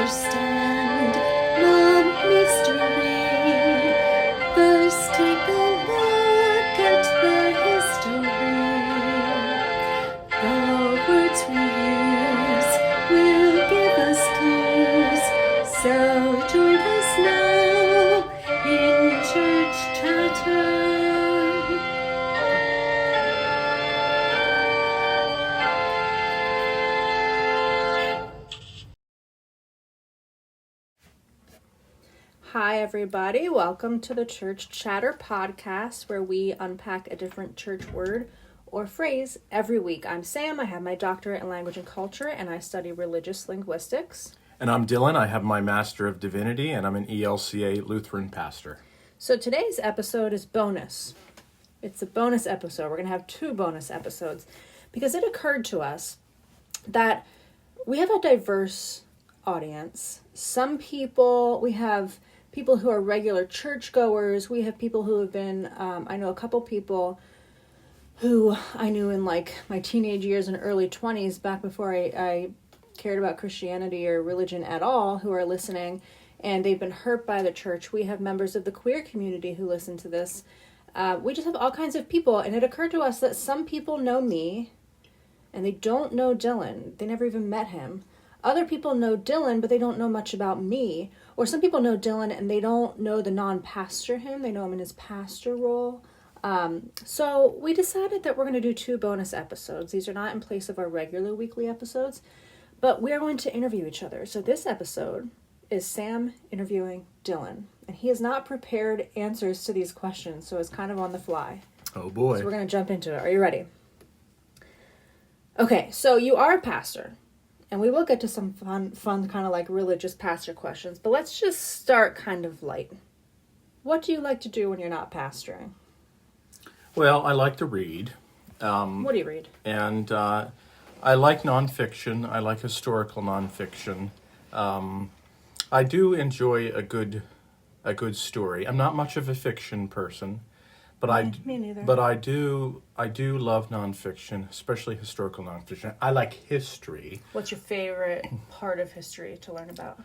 understand the mystery. First take a look at the history. The words we use will give us clues. So join us now in Church Chatter. Hi, everybody. Welcome to the Church Chatter podcast, where we unpack a different church word or phrase every week. I'm Sam. I have my doctorate in language and culture, and I study religious linguistics. And I'm Dillon. I have my Master of Divinity, and I'm an ELCA Lutheran pastor. So today's episode is bonus. It's a bonus episode. We're going to have 2 bonus episodes because it occurred to us that we have a diverse audience. We have people who are regular churchgoers. We have people who have been, I know a couple people who I knew in like my teenage years and early 20s, back before I cared about Christianity or religion at all, who are listening, and they've been hurt by the church. We have members of the queer community who listen to this. We just have all kinds of people, and it occurred to us that some people know me, and they don't know Dillon. They never even met him. Other people know Dillon, but they don't know much about me. Or some people know Dillon, and they don't know the non-pastor him. They know him in his pastor role. So we decided that we're going to do 2 bonus episodes. These are not in place of our regular weekly episodes, but we are going to interview each other. So this episode is Sam interviewing Dillon, and he has not prepared answers to these questions, so it's kind of on the fly. Oh boy. So we're going to jump into it. Are you ready? Okay, so you are a pastor, and we will get to some fun kind of like religious pastor questions, but let's just start kind of light. What do you like to do when you're not pastoring? Well, I like to read. What do you read? And I like nonfiction. I like historical nonfiction. I do enjoy a good story. I'm not much of a fiction person, but Me neither. But I do love nonfiction, especially historical nonfiction. I like history. What's your favorite part of history to learn about?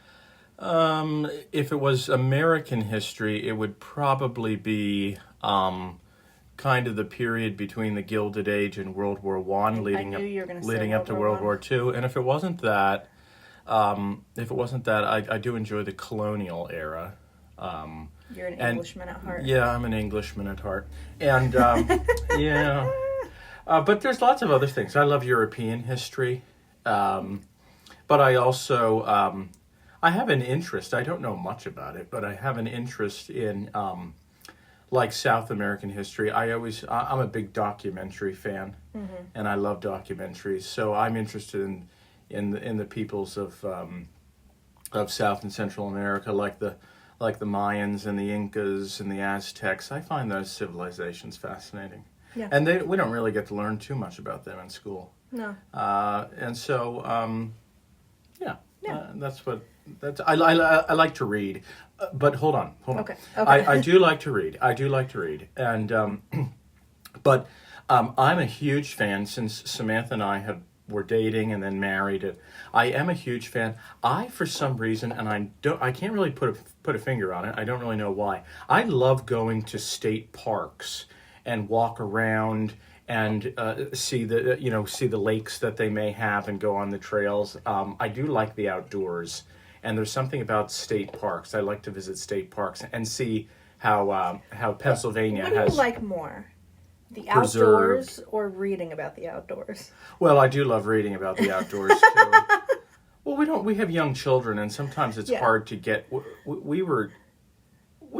If it was American history, it would probably be kind of the period between the Gilded Age and World War I, leading up to World War II. And if it wasn't that, I do enjoy the colonial era. You're an Englishman at heart. Yeah, I'm an Englishman at heart. And, yeah. But there's lots of other things. I love European history. But I also, I have an interest. I don't know much about it, but I have an interest in, like South American history. I'm a big documentary fan, and I love documentaries. So I'm interested in the peoples of South and Central America, like the Mayans and the Incas and the Aztecs. I find those civilizations fascinating. Yeah. And we don't really get to learn too much about them in school. No. And so, I like to read. But hold on. Okay. I do like to read. And, but I'm a huge fan, since Samantha and I were dating and then married. I am a huge fan. For some reason, and I can't really put a finger on it. I don't really know why. I love going to state parks and walk around and see the lakes that they may have and go on the trails. I do like the outdoors, and there's something about state parks. I like to visit state parks and see how Pennsylvania has. What do you like more? The preserved. outdoors or reading about the outdoors? Well, I do love reading about the outdoors too. Well, we have young children, and sometimes it's hard to get. We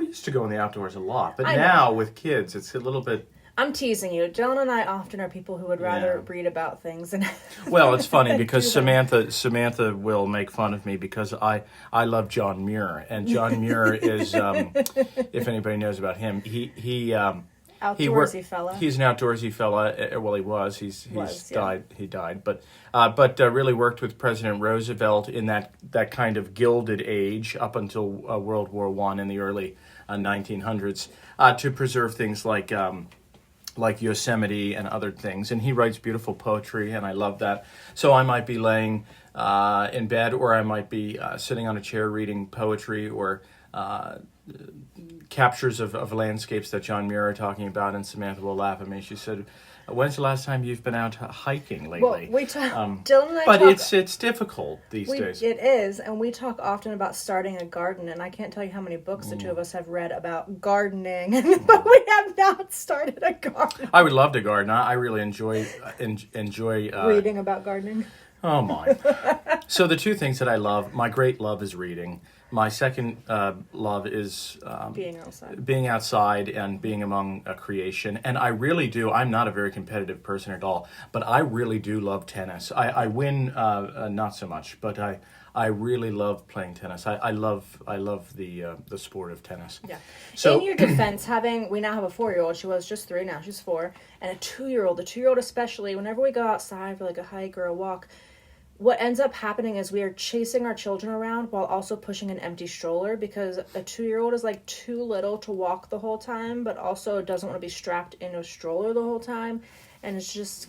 used to go in the outdoors a lot, but now with kids, it's a little bit. I'm teasing you. Dillon and I often are people who would rather read about things than. Well, it's funny because Samantha will make fun of me because I love John Muir, and John Muir is if anybody knows about him, he outdoorsy fella. He's an outdoorsy fella. Well, he was. He's died. He died, but really worked with President Roosevelt in that kind of Gilded Age up until World War I in the early 1900s to preserve things like like Yosemite and other things. And he writes beautiful poetry, and I love that. So I might be laying in bed, or I might be sitting on a chair reading poetry, or captures of landscapes that John Muir are talking about, and Samantha will laugh at me. She said, "When's the last time you've been out hiking lately?" Well, we talk. Dylan and I but talk, it's difficult these days. It is, and we talk often about starting a garden, and I can't tell you how many books the two of us have read about gardening, but we have not started a garden. I would love to garden. I really enjoy Reading about gardening. Oh my! So the two things that I love, my great love is reading. My second love is being outside and being among creation. And I really do. I'm not a very competitive person at all, but I really do love tennis. I win not so much, but I really love playing tennis. I love the sport of tennis. Yeah. So in your defense, we now have a 4-year-old. She was just 3, now she's 4, and a 2-year-old. The 2-year-old especially. Whenever we go outside for like a hike or a walk, what ends up happening is we are chasing our children around while also pushing an empty stroller, because a 2-year-old is like too little to walk the whole time, but also doesn't want to be strapped in a stroller the whole time, and it's just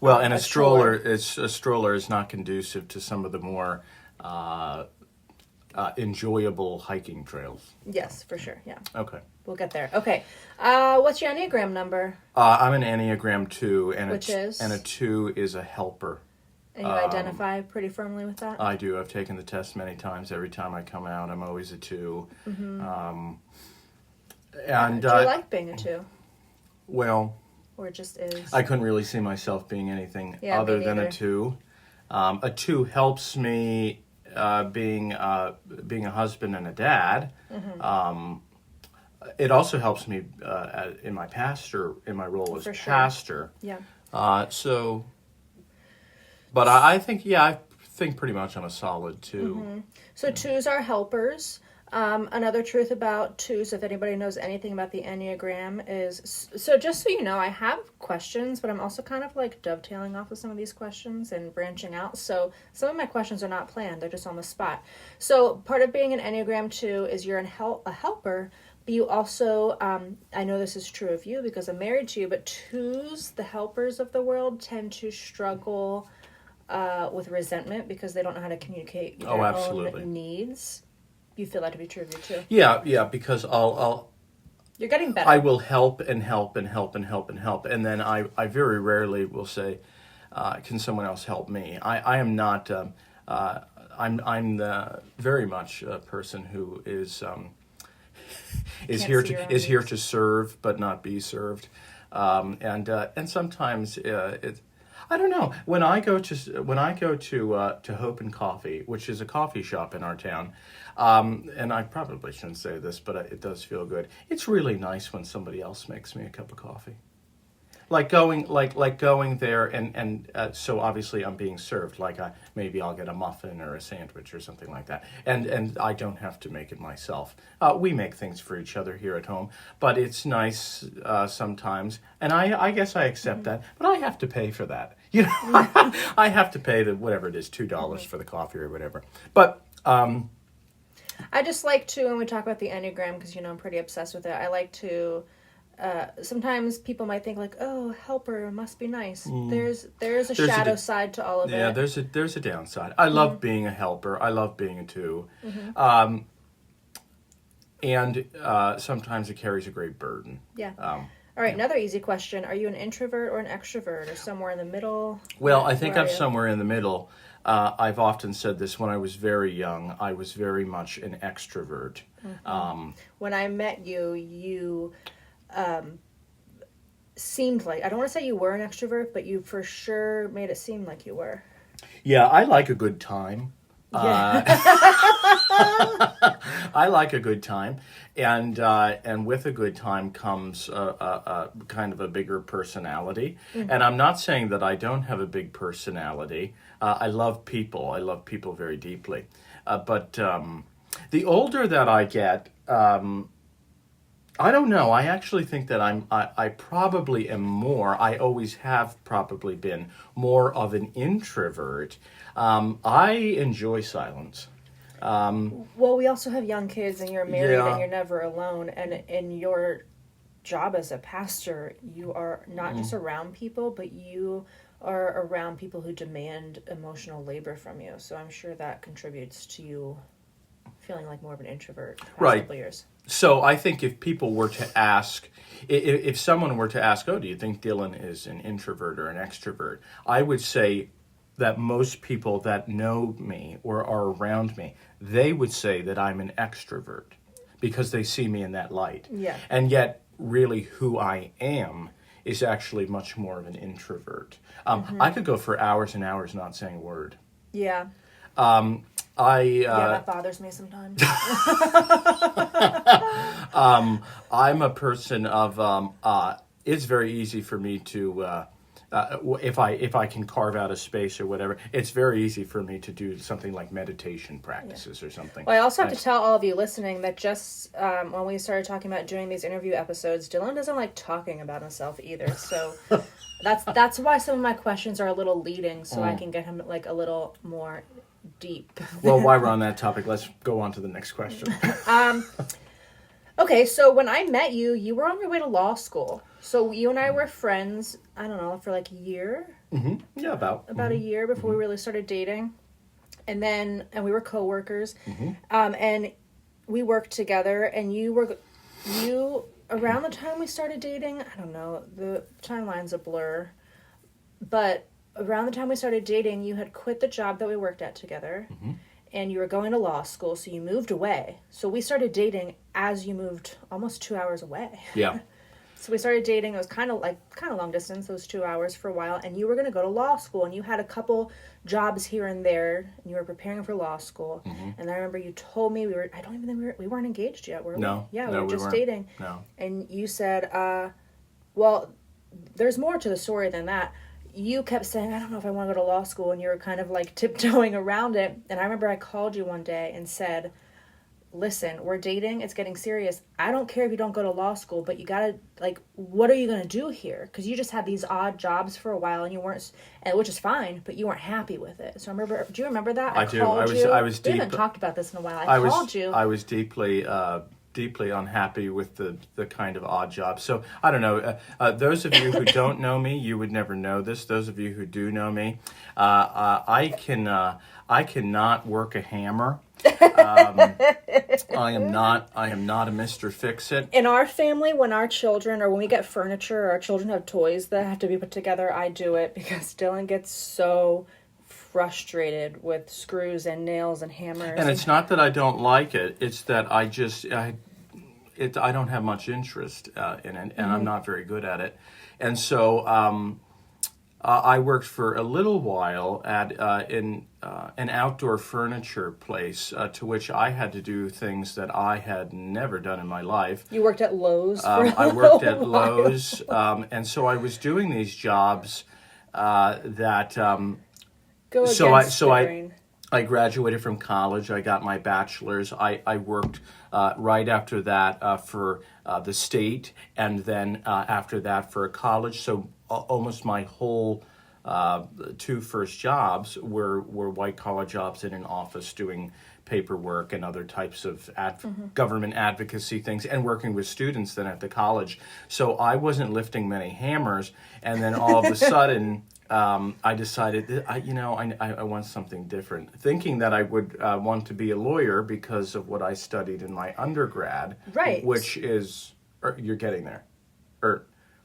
and a stroller is not conducive to some of the more enjoyable hiking trails. Yes, for sure. Yeah. Okay. We'll get there. Okay. What's your Enneagram number? I'm an Enneagram 2, and a 2 is a helper. And you identify pretty firmly with that? I do. I've taken the test many times. Every time I come out, I'm always a 2. Mm-hmm. And do you like being a 2? Well, or it just is? I couldn't really see myself being anything other than a 2. A 2 helps me being a husband and a dad. Mm-hmm. It also helps me in my role as pastor. Yeah. But I think pretty much I'm a solid 2. Mm-hmm. So 2s are helpers. Another truth about 2s, if anybody knows anything about the Enneagram, is, so just so you know, I have questions, but I'm also kind of like dovetailing off of some of these questions and branching out. So some of my questions are not planned. They're just on the spot. So part of being an Enneagram 2 is you're a helper, but you also, I know this is true of you because I'm married to you, but 2s, the helpers of the world, tend to struggle with resentment because they don't know how to communicate their own needs. You feel that to be true of you too? Yeah, because I'll You're getting better. I will help and help and help and help and help, and then I very rarely will say, "Can someone else help me?" I am not. I'm very much a person who is here to serve but not be served, and sometimes it's. I don't know. When I go to Hope and Coffee, which is a coffee shop in our town, and I probably shouldn't say this, but it does feel good. It's really nice when somebody else makes me a cup of coffee. Like going there, and so obviously I'm being served. Like maybe I'll get a muffin or a sandwich or something like that, and I don't have to make it myself. We make things for each other here at home, but it's nice sometimes, and I guess I accept that, but I have to pay for that. You know, I have to pay whatever it is, $2 for the coffee or whatever. But I just like to, when we talk about the Enneagram, because I'm pretty obsessed with it. I like to. Sometimes people might think like, "Oh, helper must be nice." There's a shadow side to all of it. Yeah, there's a downside. I love being a helper. I love being a 2. Mm-hmm. And sometimes it carries a great burden. Yeah. All right, another easy question. Are you an introvert or an extrovert or somewhere in the middle? Well, I think I'm somewhere in the middle. I've often said this. When I was very young, I was very much an extrovert. Mm-hmm. When I met you, you seemed like, I don't want to say you were an extrovert, but you for sure made it seem like you were. Yeah, I like a good time. Yeah. I like a good time, and with a good time comes a kind of a bigger personality. Mm-hmm. And I'm not saying that I don't have a big personality. I love people. I love people very deeply. But the older that I get, I don't know. I actually think that I probably am more. I always have probably been more of an introvert. I enjoy silence. Well, we also have young kids, and you're married, and you're never alone. And in your job as a pastor, you are not just around people, but you are around people who demand emotional labor from you. So I'm sure that contributes to you feeling like more of an introvert the past couple years. So I think if people were to ask, if someone were to ask, oh, do you think Dillon is an introvert or an extrovert? I would say that most people that know me or are around me, they would say that I'm an extrovert because they see me in that light. Yeah. And yet, really, who I am is actually much more of an introvert. I could go for hours and hours not saying a word. Yeah. Yeah, That bothers me sometimes. I'm a person of it's very easy for me to if I can carve out a space or whatever, it's very easy for me to do something like meditation practices or something. Well, I also have to tell all of you listening that just when we started talking about doing these interview episodes, Dillon doesn't like talking about himself either. So that's why some of my questions are a little leading, so I can get him like a little more deep. Well, while we're on that topic, let's go on to the next question. Okay, so when I met you, you were on your way to law school. So you and I were friends, I don't know, for like a year? Mm-hmm. Yeah, about a year before we really started dating. And we were co-workers. And we worked together, and you, around the time we started dating, I don't know, the timeline's a blur, but around the time we started dating, you had quit the job that we worked at together. And you were going to law school, so you moved away. So we started dating as you moved almost 2 hours away. Yeah. So we started dating. It was kind of long distance. It was 2 hours for a while. And you were going to go to law school. And you had a couple jobs here and there. And you were preparing for law school. And I remember you told me we weren't engaged yet, were we? No. Yeah, no, we were just dating. No. And you said, well, there's more to the story than that. You kept saying, I don't know if I want to go to law school, and you were kind of like tiptoeing around it. And I remember I called you one day and said, listen, we're dating, it's getting serious. I don't care if you don't go to law school, but you gotta, like, what are you gonna do here? Because you just had these odd jobs for a while, and you weren't, which is fine, but you weren't happy with it. So I remember, do you remember that? I do. We haven't talked about this in a while. I called you. I was deeply unhappy with the kind of odd job. So I don't know. Those of you who don't know me, you would never know this. Those of you who do know me, I cannot work a hammer. I am not a Mr. Fix-It. In our family, when we get furniture, or our children have toys that have to be put together, I do it because Dillon gets so frustrated with screws and nails and hammers. And it's not that I don't like it; it's that I don't have much interest in it, and I'm not very good at it. And so I worked for a little while at in an outdoor furniture place to which I had to do things that I had never done in my life. You worked at Lowe's for I worked at Lowe's, and so I was doing these jobs that. I graduated from college. I got my bachelor's. I worked right after that for the state, and then after that for a college. So almost my whole two first jobs were white collar jobs in an office doing paperwork and other types of government advocacy things, and working with students then at the college. So I wasn't lifting many hammers, and then all of a sudden I decided I want something different, thinking that I would want to be a lawyer because of what I studied in my undergrad, right? Which is you're getting there,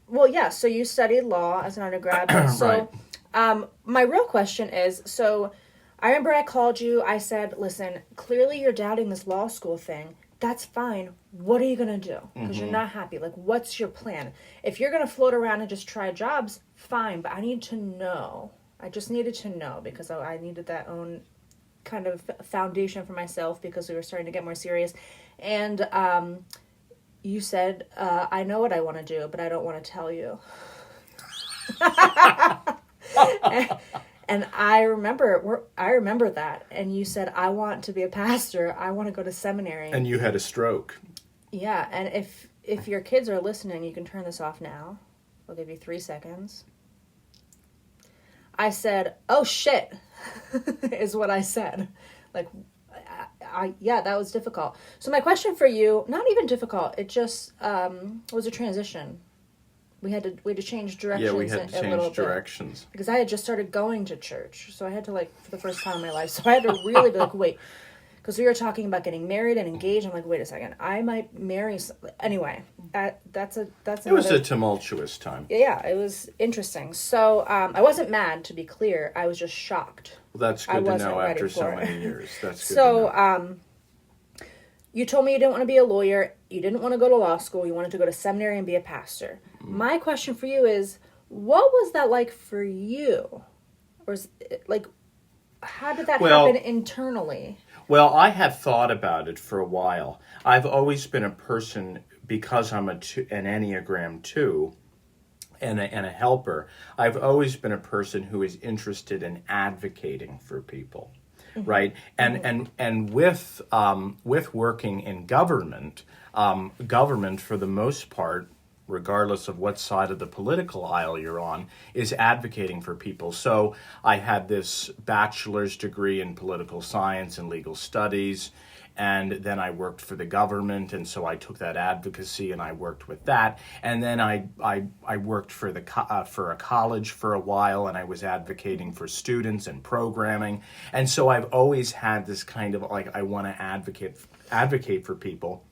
Well, yeah. So you studied law as an undergrad. So, right. My real question is, so I remember I called you. I said, listen, clearly you're doubting this law school thing. That's fine. What are you going to do? Because you're not happy. Like, what's your plan? If you're going to float around and just try jobs, fine. But I need to know. I just needed to know because I needed that own kind of foundation for myself because we were starting to get more serious. And you said, I know what I want to do, but I don't want to tell you. And I remember that. And you said, I want to be a pastor. I want to go to seminary. And you had a stroke. Yeah. And if your kids are listening, you can turn this off now. I'll give you 3 seconds. I said, oh shit, is what I said. Like, Yeah, that was difficult. So my question for you, not even difficult, it just was a transition. We had to change directions. Yeah, we had to a little change directions. bit, because I had just started going to church, so I had to for the first time in my life. So I had to really be wait, because we were talking about getting married and engaged. I'm like, wait a second, I might marry. Anyway, that's. It was a tumultuous time. Yeah, it was interesting. So I wasn't mad, to be clear. I was just shocked. Well, that's good to know after so many years. That's good. So you told me you didn't want to be a lawyer. You didn't want to go to law school. You wanted to go to seminary and be a pastor. My question for you is, what was that like for you? Or is it, how did that happen internally? Well, I have thought about it for a while. I've always been a person, because I'm an Enneagram 2 and a helper, I've always been a person who is interested in advocating for people. Mm-hmm. Right, and with working in government, government for the most part, regardless of what side of the political aisle you're on, is advocating for people. So I had this bachelor's degree in political science and legal studies, and then I worked for the government, and so I took that advocacy and I worked with that. And then I worked for a college for a while, and I was advocating for students and programming. And so I've always had this kind of I want to advocate for people.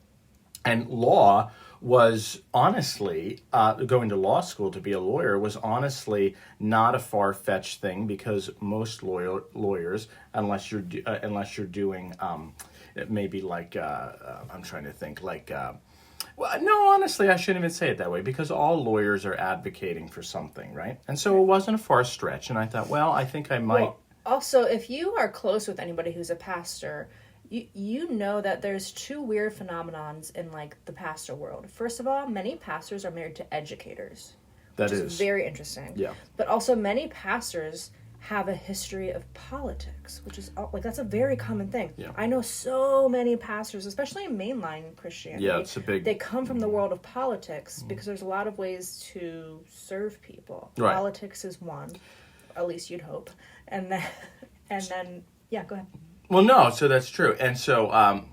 And law was honestly, going to law school to be a lawyer was honestly not a far-fetched thing, because most lawyers, unless you're doing maybe I'm trying to think well, no, honestly, I shouldn't even say it that way, because all lawyers are advocating for something, right? And so it wasn't a far stretch, and I thought, well, I think I might. Well, also, if you are close with anybody who's a pastor, you know that there's two weird phenomenons in the pastor world. First of all, many pastors are married to educators. Which is very interesting. Yeah. But also many pastors have a history of politics, which is that's a very common thing. Yeah. I know so many pastors, especially in mainline Christianity. Yeah, it's a big. They come from the world of politics because there's a lot of ways to serve people. Right. Politics is one, at least you'd hope, and then yeah, go ahead. Well, no, so that's true, and so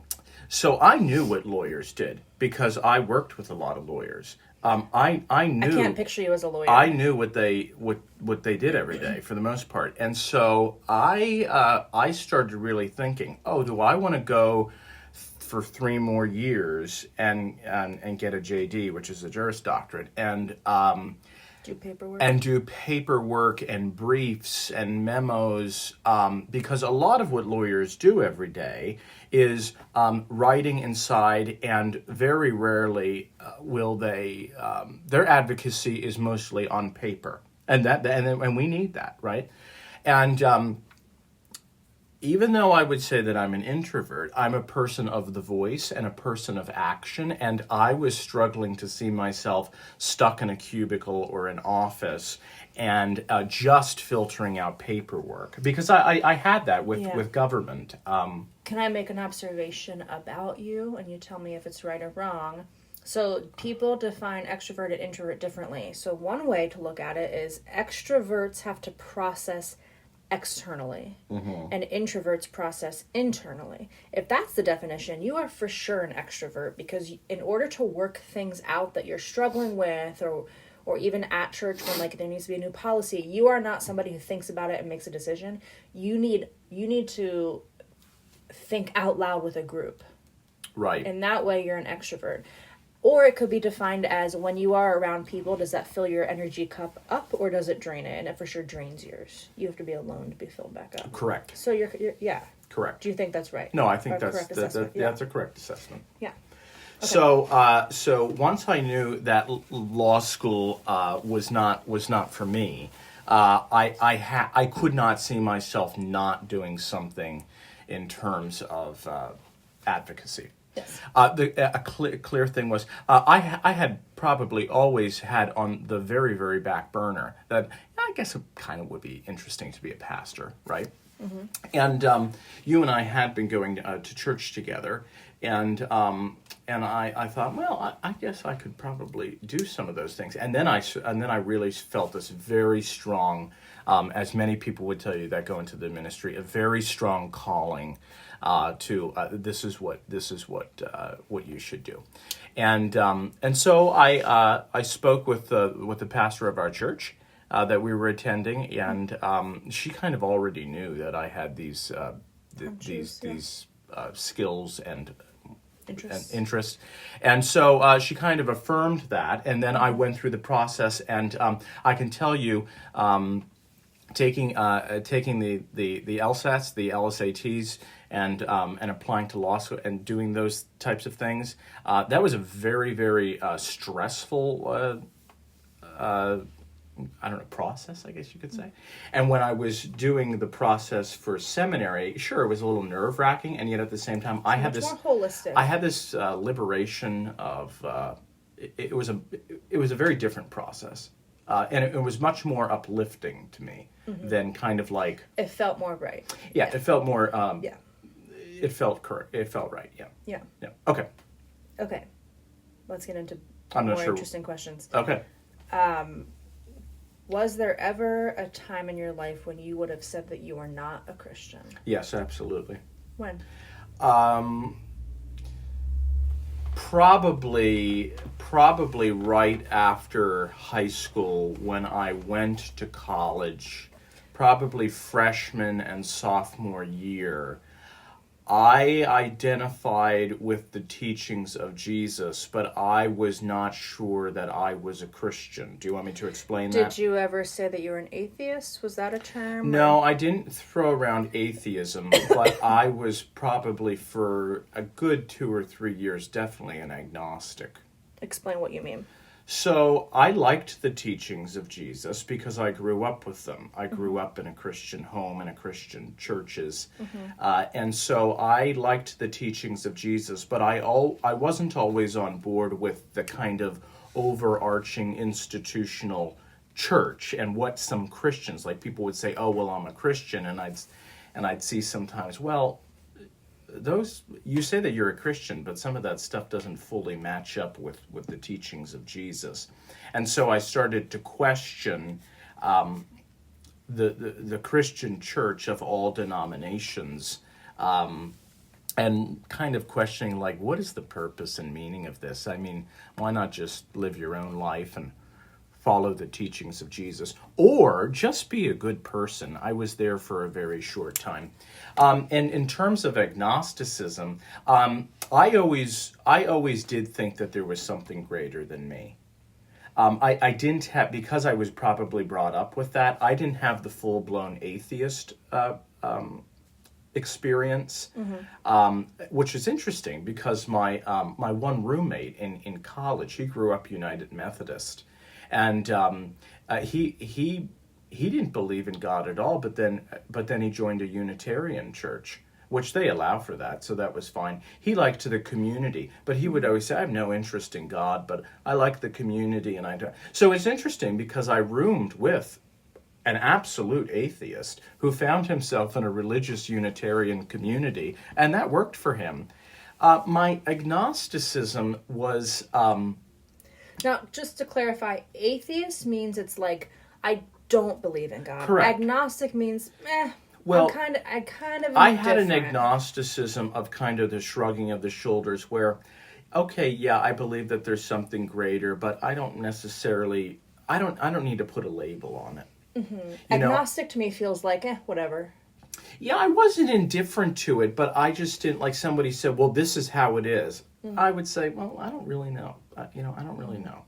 so I knew what lawyers did because I worked with a lot of lawyers. I knew. I can't picture you as a lawyer. I knew what they did every day for the most part, and so I started really thinking, oh, do I want to go for 3 more years and get a JD, which is a Juris Doctorate, and do paperwork and briefs and memos, because a lot of what lawyers do every day is writing inside, and very rarely will they. Their advocacy is mostly on paper, and we need that, right? And even though I would say that I'm an introvert, I'm a person of the voice and a person of action, and I was struggling to see myself stuck in a cubicle or an office and just filtering out paperwork, because I had that with government. Can I make an observation about you, and you tell me if it's right or wrong? So people define extrovert and introvert differently. So one way to look at it is extroverts have to process externally, and introverts process internally. If that's the definition, you are for sure an extrovert, because in order to work things out that you're struggling with, or even at church when there needs to be a new policy, you are not somebody who thinks about it and makes a decision. You need to think out loud with a group. Right. And that way you're an extrovert. Or it could be defined as, when you are around people, does that fill your energy cup up, or does it drain it? And it for sure drains yours. You have to be alone to be filled back up. Correct. So you're yeah. Correct. Do you think that's right? No, I think that's a correct assessment. Yeah. Okay. So once I knew that law school was not for me, I could not see myself not doing something in terms of advocacy. Yes. A clear thing was, I had probably always had on the very, very back burner that I guess it kind of would be interesting to be a pastor, right? And you and I had been going to church together, and I thought, well, I guess I could probably do some of those things. And then I really felt this very strong, as many people would tell you that go into the ministry, a very strong calling to this is what you should do. And so I spoke with the pastor of our church that we were attending, and she kind of already knew that I had these skills and interest. And so she kind of affirmed that, and then I went through the process, and I can tell you, taking the LSATs, the LSATs, and applying to law school and doing those types of things, that was a very, very stressful process, I guess you could say. And when I was doing the process for seminary, sure, it was a little nerve-wracking, and yet at the same time, I had this more holistic. I had this liberation of it was a very different process, and it was much more uplifting to me than kind of like it felt more right. Yeah, it felt more. Yeah. It felt correct. It felt right. Yeah. Yeah. Yeah. Okay. Let's get into I'm not more sure. interesting questions. Okay. Was there ever a time in your life when you would have said that you are not a Christian? Yes, absolutely. When? Probably right after high school, when I went to college, probably freshman and sophomore year. I identified with the teachings of Jesus, but I was not sure that I was a Christian. Do you want me to explain that? Did you ever say that you were an atheist? Was that a term? No, I didn't throw around atheism, but I was probably for a good 2 or 3 years definitely an agnostic. Explain what you mean. So I liked the teachings of Jesus because I grew up with them. I grew up in a Christian home and a Christian churches. And so I liked the teachings of Jesus, but I wasn't always on board with the kind of overarching institutional church and what some Christians, like people would say, oh, well, I'm a Christian. And I'd see sometimes, well, you say that you're a Christian, but some of that stuff doesn't fully match up with the teachings of Jesus. And so I started to question the Christian church of all denominations, and kind of questioning, like, what is the purpose and meaning of this? I mean, why not just live your own life and follow the teachings of Jesus, or just be a good person? I was there for a very short time. And in terms of agnosticism, I always did think that there was something greater than me. I didn't have, because I was probably brought up with that, I didn't have the full-blown atheist experience, which is interesting because my one roommate in college, he grew up United Methodist. And he didn't believe in God at all, but then he joined a Unitarian church, which they allow for that, so that was fine. He liked the community, but he would always say, I have no interest in God, but I like the community, and I do. So it's interesting because I roomed with an absolute atheist who found himself in a religious Unitarian community, and that worked for him. My agnosticism was... Now, just to clarify, atheist means it's like, I don't believe in God. Correct. Agnostic means, well, I had an agnosticism of kind of the shrugging of the shoulders where, okay, yeah, I believe that there's something greater, but I don't necessarily, I don't need to put a label on it. Agnostic to me feels like, whatever. Yeah, I wasn't indifferent to it, but I just didn't, like somebody said, well, this is how it is. I would say, well, I don't really know. I don't really know.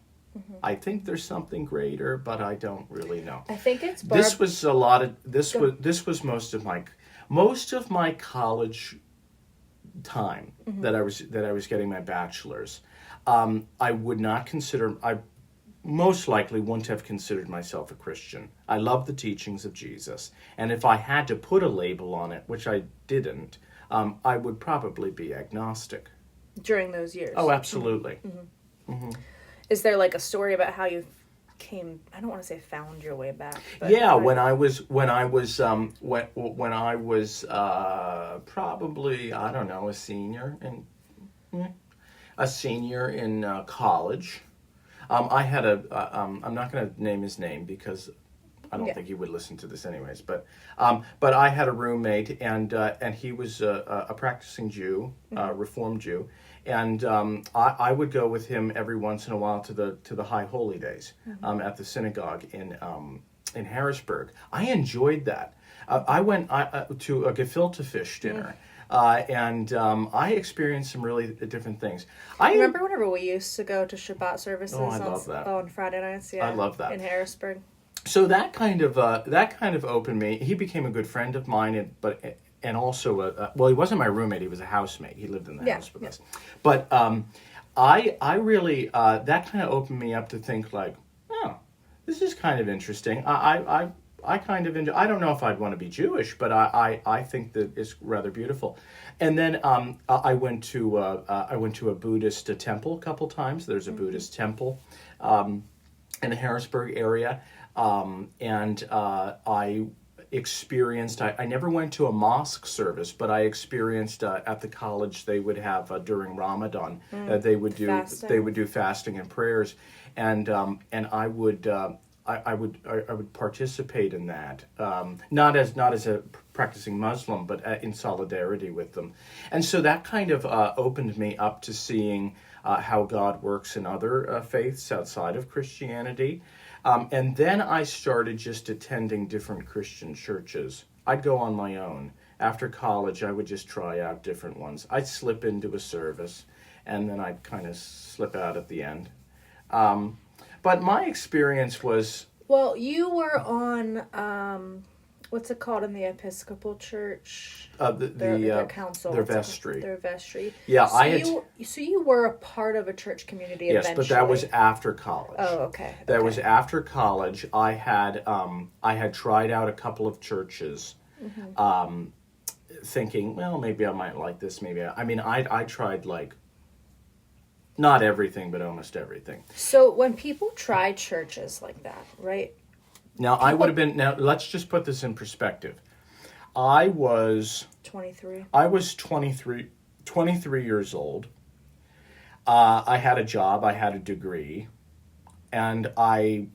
I think there's something greater, but I don't really know. I think it's this was a lot of this was most of my college time that I was getting my bachelor's. I would not consider, I most likely wouldn't have considered myself a Christian. I love the teachings of Jesus, and if I had to put a label on it, which I didn't, I would probably be agnostic. During those years? Oh, absolutely. Is there like a story about how you I don't want to say found your way back. But Yeah, when I was probably, I don't know, a senior in college. I had I'm not going to name his name because I don't think he would listen to this anyways. But I had a roommate, and he was a practicing Jew, Reformed Jew, and I would go with him every once in a while to the High Holy Days at the synagogue in Harrisburg. I enjoyed that. I went to a gefilte fish dinner. And I experienced some really different things. I remember whenever we used to go to Shabbat services on Friday nights. Yeah, I love that in Harrisburg. So that kind of opened me. He became a good friend of mine, and also he wasn't my roommate. He was a housemate. He lived in the house with us. But I really that kind of opened me up to think like, oh, this is kind of interesting. I kind of enjoy. I don't know if I'd want to be Jewish, but I think that it's rather beautiful. And then I went to a Buddhist temple a couple times. There's a Buddhist temple in the Harrisburg area, and I experienced. I never went to a mosque service, but I experienced at the college they would have during Ramadan. They would do fasting and prayers, and I would. I would participate in that, not as a practicing Muslim, but in solidarity with them, and so that kind of opened me up to seeing how God works in other faiths outside of Christianity, and then I started just attending different Christian churches. I'd go on my own. After college, I would just try out different ones. I'd slip into a service, and then I'd kind of slip out at the end. But my experience was... Well, you were on, what's it called in the Episcopal Church? Their council. Their vestry. Their vestry. Yeah, so you were a part of a church community eventually. Yes, but that was after college. Oh, okay. That was after college. I had tried out a couple of churches, thinking, well, maybe I might like this. I tried like... Not everything, but almost everything. So when people try churches like that, right? Now, let's just put this in perspective. I was 23. I was 23 years old. I had a job, I had a degree, and I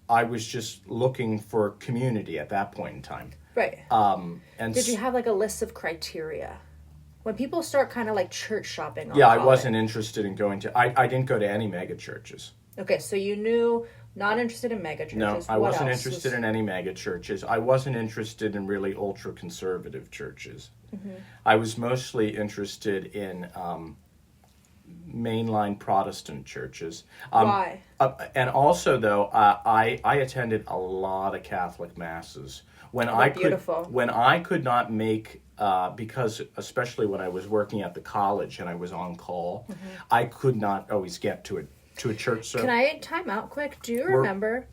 was just looking for community at that point in time. Right. And did you have like a list of criteria? When people start kind of like church shopping. I wasn't interested in going to... I didn't go to any mega churches. Okay, so you knew, not interested in mega churches. No, I wasn't interested in any mega churches. I wasn't interested in really ultra-conservative churches. Mm-hmm. I was mostly interested in mainline Protestant churches. Why? And also, though, I attended a lot of Catholic masses. When I could not make... because especially when I was working at the college and I was on call, I could not always get to a church service. Can I time out quick? Do you remember,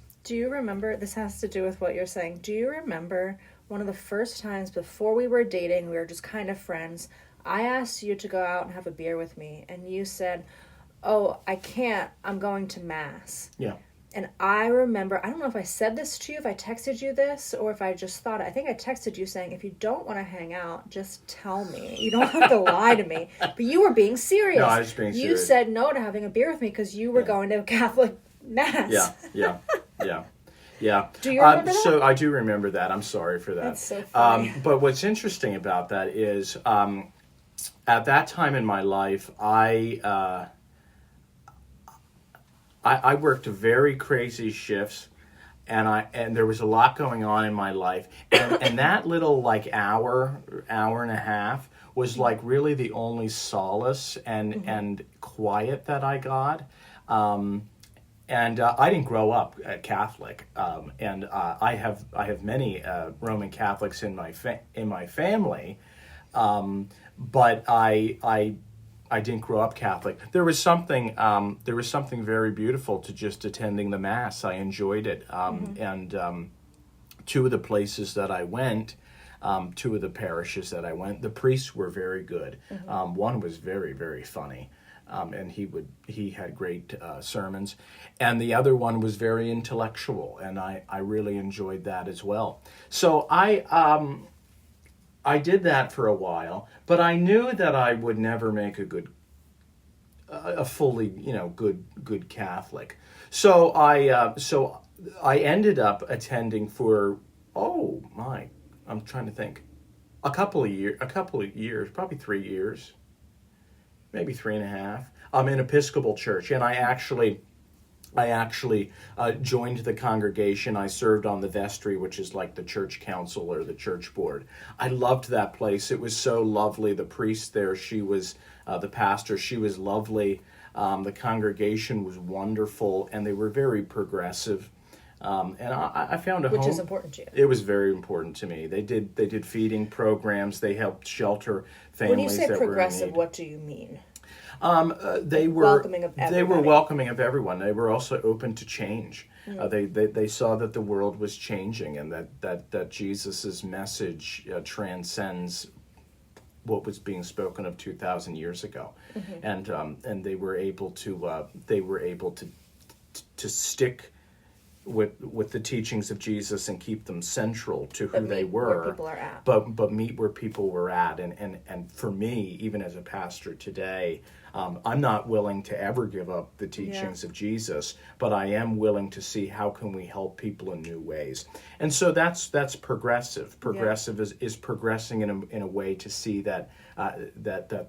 this has to do with what you're saying, do you remember one of the first times before we were dating, we were just kind of friends, I asked you to go out and have a beer with me, and you said, oh, I can't, I'm going to Mass. Yeah. And I remember, I don't know if I said this to you, if I texted you this, or if I just thought it. I think I texted you saying, if you don't want to hang out, just tell me. You don't have to lie to me. But you were being serious. No, I was being serious. You said no to having a beer with me because you were going to a Catholic Mass. Yeah. Do you remember that? So I do remember that. I'm sorry for that. That's so funny. But what's interesting about that is, at that time in my life, I worked very crazy shifts, and there was a lot going on in my life, and that little like hour and a half was like really the only solace and quiet that I got. And I didn't grow up Catholic, and I have many Roman Catholics in my family, but I didn't grow up Catholic. There was something very beautiful to just attending the Mass. I enjoyed it, and two of the places that I went, two of the parishes that I went, the priests were very good. One was very, very funny. and he had great sermons. And the other one was very intellectual, and I really enjoyed that as well. So I did that for a while, but I knew that I would never make a fully, good Catholic. So I ended up attending for, I'm trying to think, a couple of years, probably 3 years, maybe 3.5. I'm in Episcopal church, and I actually joined the congregation. I served on the vestry, which is like the church council or the church board. I loved that place. It was so lovely. The priest there, she was the pastor. She was lovely. The congregation was wonderful, and they were very progressive. And I found a home. Which is important to you. It was very important to me. They did feeding programs. They helped shelter families. When you say that progressive, were in need. what do you mean? They were welcoming of everybody. They were welcoming of everyone. They were also open to change. They saw that the world was changing, and that Jesus's message transcends what was being spoken of 2,000 years ago, and they were able to stick with the teachings of Jesus and keep them central to who they were, where people are at. but meet where people were at. And for me, even as a pastor today, I'm not willing to ever give up the teachings of Jesus, but I am willing to see how can we help people in new ways. And so that's progressive. Progressive is progressing in a way to see that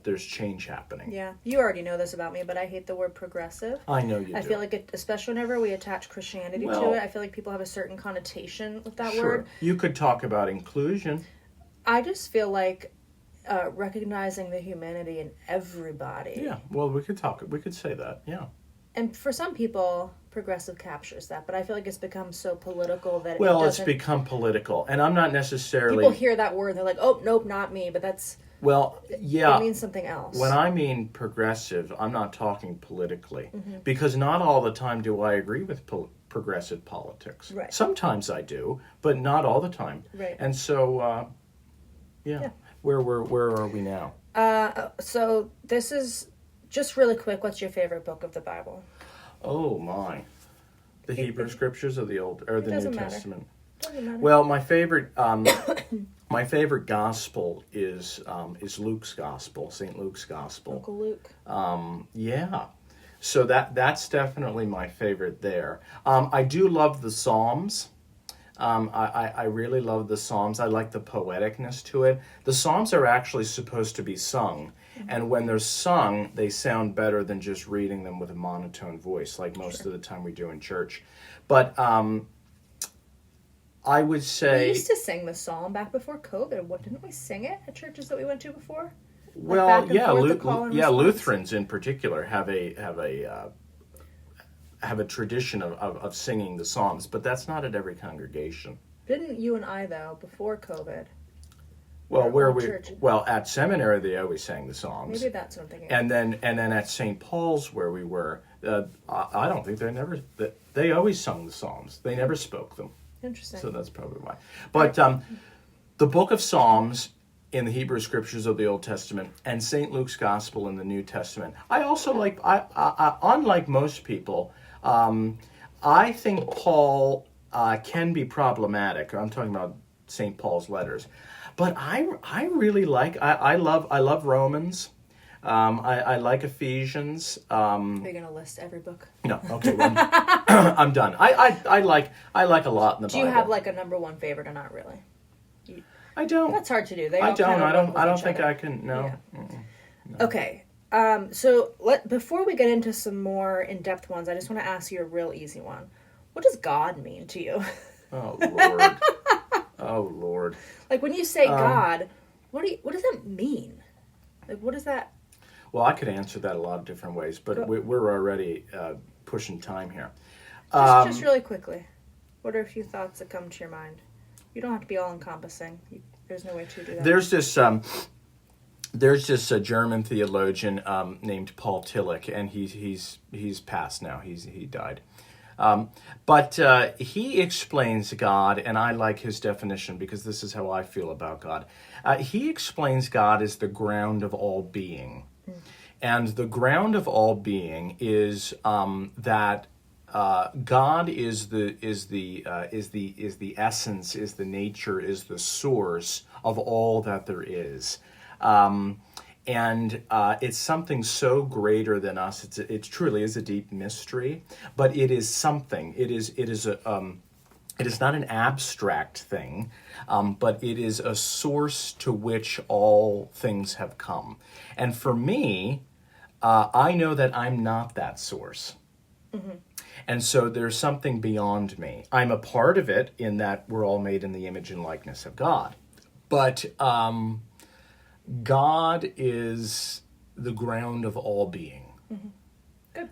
there's change happening. Yeah, you already know this about me, but I hate the word progressive. I know you do. I feel like it, especially whenever we attach Christianity to it, I feel like people have a certain connotation with that word. You could talk about inclusion. I just feel like recognizing the humanity in everybody. Yeah, well, we could say that, yeah. And for some people, progressive captures that, but I feel like it's become so political that it's become political, and I'm not necessarily... People hear that word, and they're like, oh, nope, not me, but that's... Well, yeah. It means something else. When I mean progressive, I'm not talking politically, because not all the time do I agree with progressive politics. Right. Sometimes I do, but not all the time. Right. And so, where are we now? So this is just really quick. What's your favorite book of the Bible? Oh my, the Hebrew Scriptures or the Old or the New Testament? Doesn't matter. Well, my favorite gospel is Luke's gospel, St. Luke's gospel. Uncle Luke. Yeah. So that's definitely my favorite there. I do love the Psalms. I really love the Psalms. I like the poeticness to it. The Psalms are actually supposed to be sung. And when they're sung, they sound better than just reading them with a monotone voice, like most of the time we do in church. But I would say... We used to sing the psalm back before COVID. What, didn't we sing it at churches that we went to before? Well, Lutherans in particular have a tradition of singing the Psalms, but that's not at every congregation. Didn't you and I, though, before COVID? Well, at seminary they always sang the Psalms. Maybe that's what I'm thinking. And then at St. Paul's where we were, I don't think they always sung the Psalms. They never spoke them. Interesting. So that's probably why. But the book of Psalms in the Hebrew Scriptures of the Old Testament and St. Luke's Gospel in the New Testament, I also like. Unlike most people, I think Paul can be problematic. I'm talking about St. Paul's letters. But I really like, I love Romans. I like Ephesians. Are you going to list every book? No, okay, well, I'm done. I like a lot in the Bible. Do you have like a number one favorite or not really? I don't. That's hard to do. I don't think I can, no. Yeah. No. Okay. So before we get into some more in-depth ones, I just want to ask you a real easy one. What does God mean to you? Oh, Lord. Oh, Lord. Like, when you say God, what does that mean? Like, what is that? Well, I could answer that a lot of different ways, but we're already pushing time here. Just really quickly, what are a few thoughts that come to your mind? You don't have to be all-encompassing. There's no way to do that. There's this German theologian named Paul Tillich, and he's passed now. He died. But he explains God, and I like his definition because this is how I feel about God. He explains God as the ground of all being. And the ground of all being is that God is the essence, is the nature, is the source of all that there is. And it's something so greater than us. It truly is a deep mystery, but it is something. It is not an abstract thing, but it is a source to which all things have come. And for me, I know that I'm not that source. Mm-hmm. And so there's something beyond me. I'm a part of it in that we're all made in the image and likeness of God. But God is the ground of all being. Mm-hmm. Good.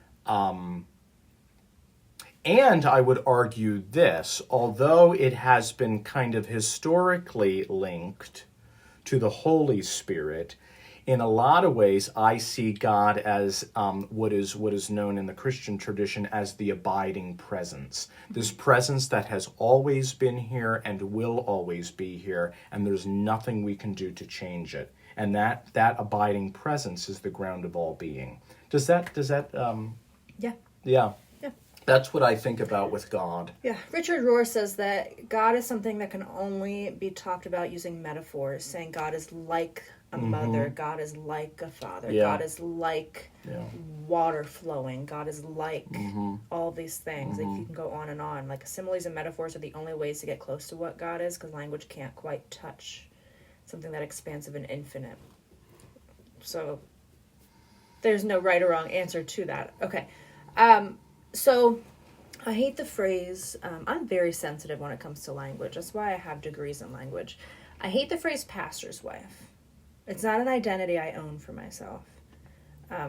And I would argue this, although it has been kind of historically linked to the Holy Spirit, in a lot of ways I see God as what is known in the Christian tradition as the abiding presence. This presence that has always been here and will always be here, and there's nothing we can do to change it. And that abiding presence is the ground of all being. Does that Yeah. Yeah. That's what I think about with God. Yeah, Richard Rohr says that God is something that can only be talked about using metaphors, saying God is like a mother, God is like a father, God is like water flowing, God is like all these things. Like you can go on and on. Like similes and metaphors are the only ways to get close to what God is, because language can't quite touch something that expansive and infinite. So there's no right or wrong answer to that. Okay. So I hate the phrase, I'm very sensitive when it comes to language. That's why I have degrees in language. I hate the phrase pastor's wife. It's not an identity I own for myself,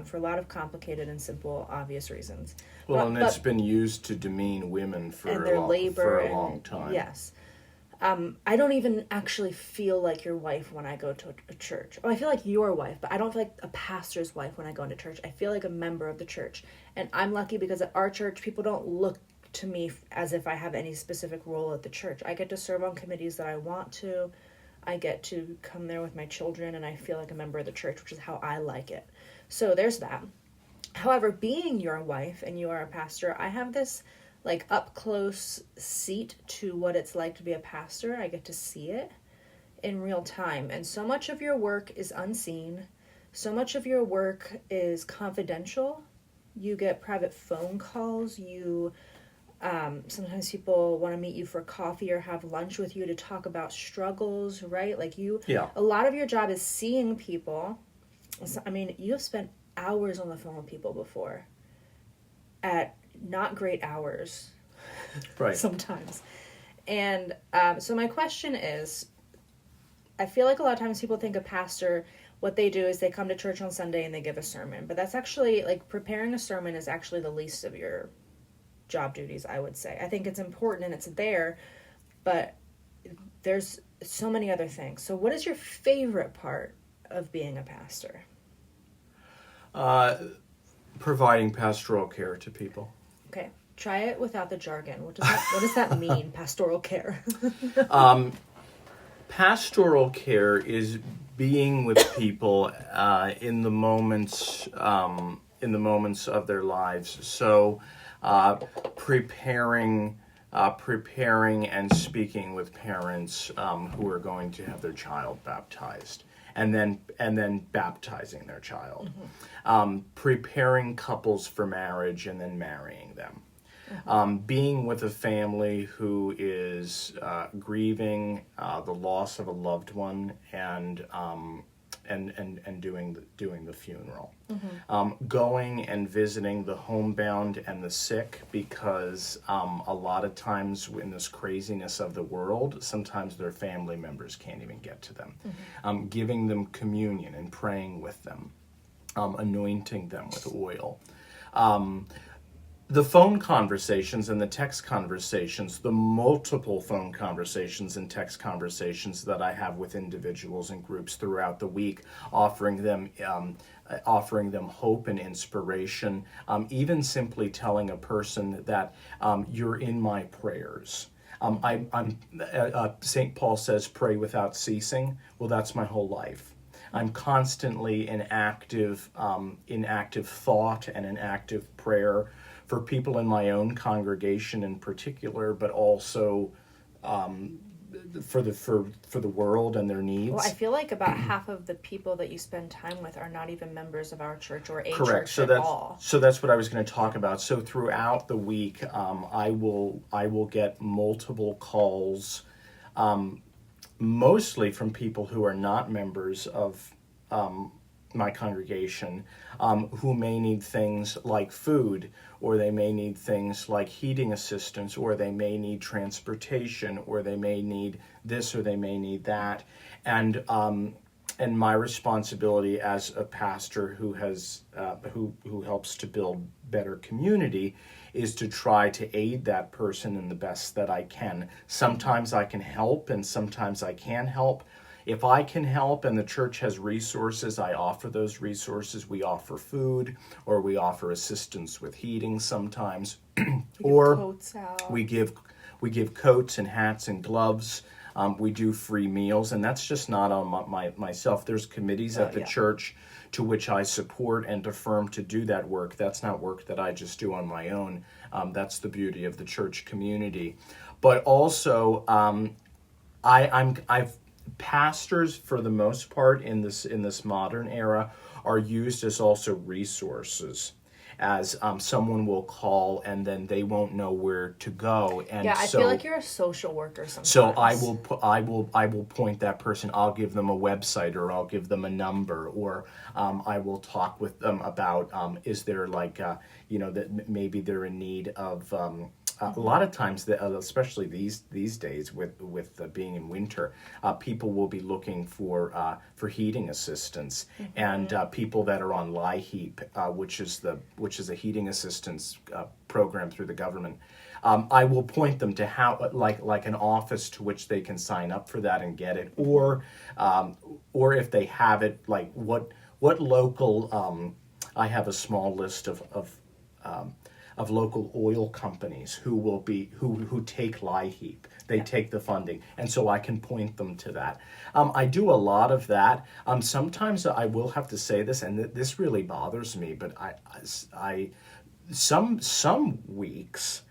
for a lot of complicated and simple, obvious reasons. Well, it's been used to demean women for a long time. Yes. I don't even actually feel like your wife when I go to a church. Oh, I feel like your wife, but I don't feel like a pastor's wife when I go into church. I feel like a member of the church. And I'm lucky because at our church, people don't look to me as if I have any specific role at the church. I get to serve on committees that I want to. I get to come there with my children, and I feel like a member of the church, which is how I like it. So there's that. However, being your wife and you are a pastor, I have this like up close seat to what it's like to be a pastor. I get to see it in real time. And so much of your work is unseen. So much of your work is confidential. You get private phone calls. Sometimes people want to meet you for coffee or have lunch with you to talk about struggles, right? Like a lot of your job is seeing people. I mean, you have spent hours on the phone with people before at not great hours, right? Sometimes. And so my question is, I feel like a lot of times people think a pastor, what they do is they come to church on Sunday and they give a sermon. But that's actually, like, preparing a sermon is actually the least of your job duties, I would say. I think it's important and it's there, but there's so many other things. So what is your favorite part of being a pastor? Providing pastoral care to people. Okay, try it without the jargon. What does that mean, pastoral care? Pastoral care is being with people in the moments of their lives. So preparing and speaking with parents who are going to have their child baptized, and then baptizing their child, preparing couples for marriage and then marrying them, being with a family who is grieving the loss of a loved one and doing the funeral, going and visiting the homebound and the sick, because a lot of times in this craziness of the world, sometimes their family members can't even get to them, giving them communion and praying with them, anointing them with oil. The phone conversations and the text conversations, the multiple phone conversations and text conversations that I have with individuals and groups throughout the week, offering them hope and inspiration, even simply telling a person that you're in my prayers. St. Paul says, pray without ceasing. Well, that's my whole life. I'm constantly in active thought and in active prayer for people in my own congregation in particular, but also for the world and their needs. Well, I feel like about half of the people that you spend time with are not even members of our church or a Correct. church at all. So that's what I was going to talk about. So throughout the week, I will get multiple calls, mostly from people who are not members of my congregation, who may need things like food, or they may need things like heating assistance, or they may need transportation, or they may need this, or they may need that. And my responsibility as a pastor who has who helps to build better community is to try to aid that person in the best that I can. Sometimes I can help, and sometimes I can't help. If I can help and the church has resources, I offer those resources. We offer food, or we offer assistance with heating sometimes, or we give coats and hats and gloves. We do free meals, and that's just not on myself. There's committees at the church to which I support and affirm to do that work. That's not work that I just do on my own. That's the beauty of the church community. But also, I've pastors, for the most part, in this modern era, are used as also resources, as someone will call and then they won't know where to go. And I feel like you're a social worker sometimes. So I will point that person. I'll give them a website, or I'll give them a number, or I will talk with them about is there that maybe they're in need of. A lot of times, especially these days with being in winter, people will be looking for heating assistance, and people that are on LIHEAP, which is a heating assistance program through the government. I will point them to how, like an office to which they can sign up for that and get it, or if they have it, like what local. I have a small list of local oil companies who take LIHEAP. They take the funding, and so I can point them to that. I do a lot of that. Sometimes I will have to say this, and this really bothers me, but some weeks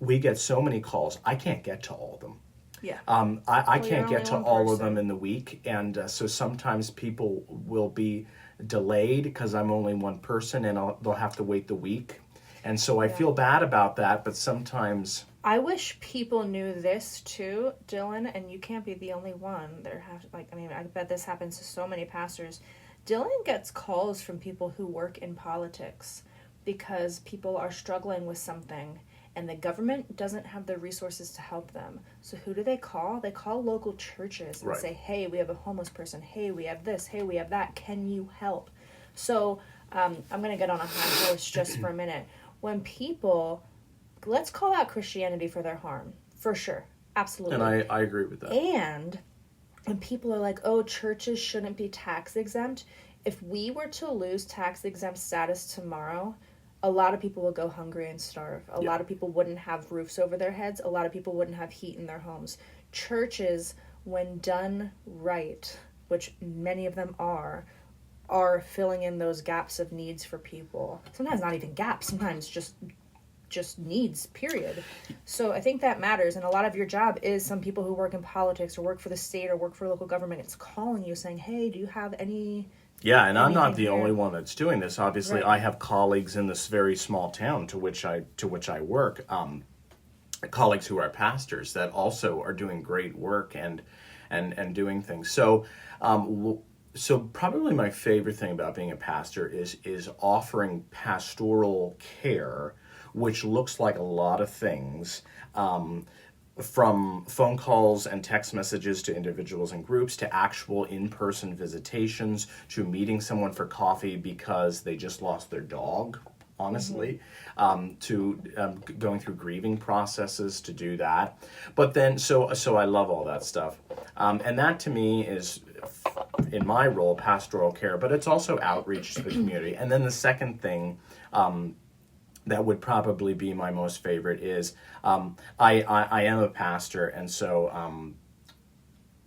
we get so many calls, I can't get to all of them. Yeah. I can't get to all of them in the week, and so sometimes people will be delayed because I'm only one person, and they'll have to wait the week. And so I feel bad about that, but sometimes... I wish people knew this too, Dillon, and you can't be the only one. I bet this happens to so many pastors. Dillon gets calls from people who work in politics because people are struggling with something, and the government doesn't have the resources to help them. So who do they call? They call local churches and say, hey, we have a homeless person. Hey, we have this. Hey, we have that. Can you help? So I'm going to get on a high horse just for a minute. When people, let's call out Christianity for their harm, for sure, absolutely. And I agree with that. And people are like, oh, churches shouldn't be tax exempt. If we were to lose tax exempt status tomorrow, a lot of people will go hungry and starve. A lot of people wouldn't have roofs over their heads. A lot of people wouldn't have heat in their homes. Churches, when done right, which many of them are filling in those gaps of needs for people. Sometimes not even gaps, sometimes just needs, period. So I think that matters, and a lot of your job is some people who work in politics or work for the state or work for local government. It's calling you saying, hey, do you have any... Yeah, and I'm not the only one that's doing this. Obviously, I have colleagues in this very small town to which I work, colleagues who are pastors that also are doing great work and doing things. So probably my favorite thing about being a pastor is offering pastoral care, which looks like a lot of things, from phone calls and text messages to individuals and groups, to actual in-person visitations, to meeting someone for coffee because they just lost their dog, honestly, to going through grieving processes to do that. But then, so I love all that stuff. And that to me is, in my role, pastoral care, but it's also outreach to the community. And then the second thing that would probably be my most favorite is I am a pastor, and so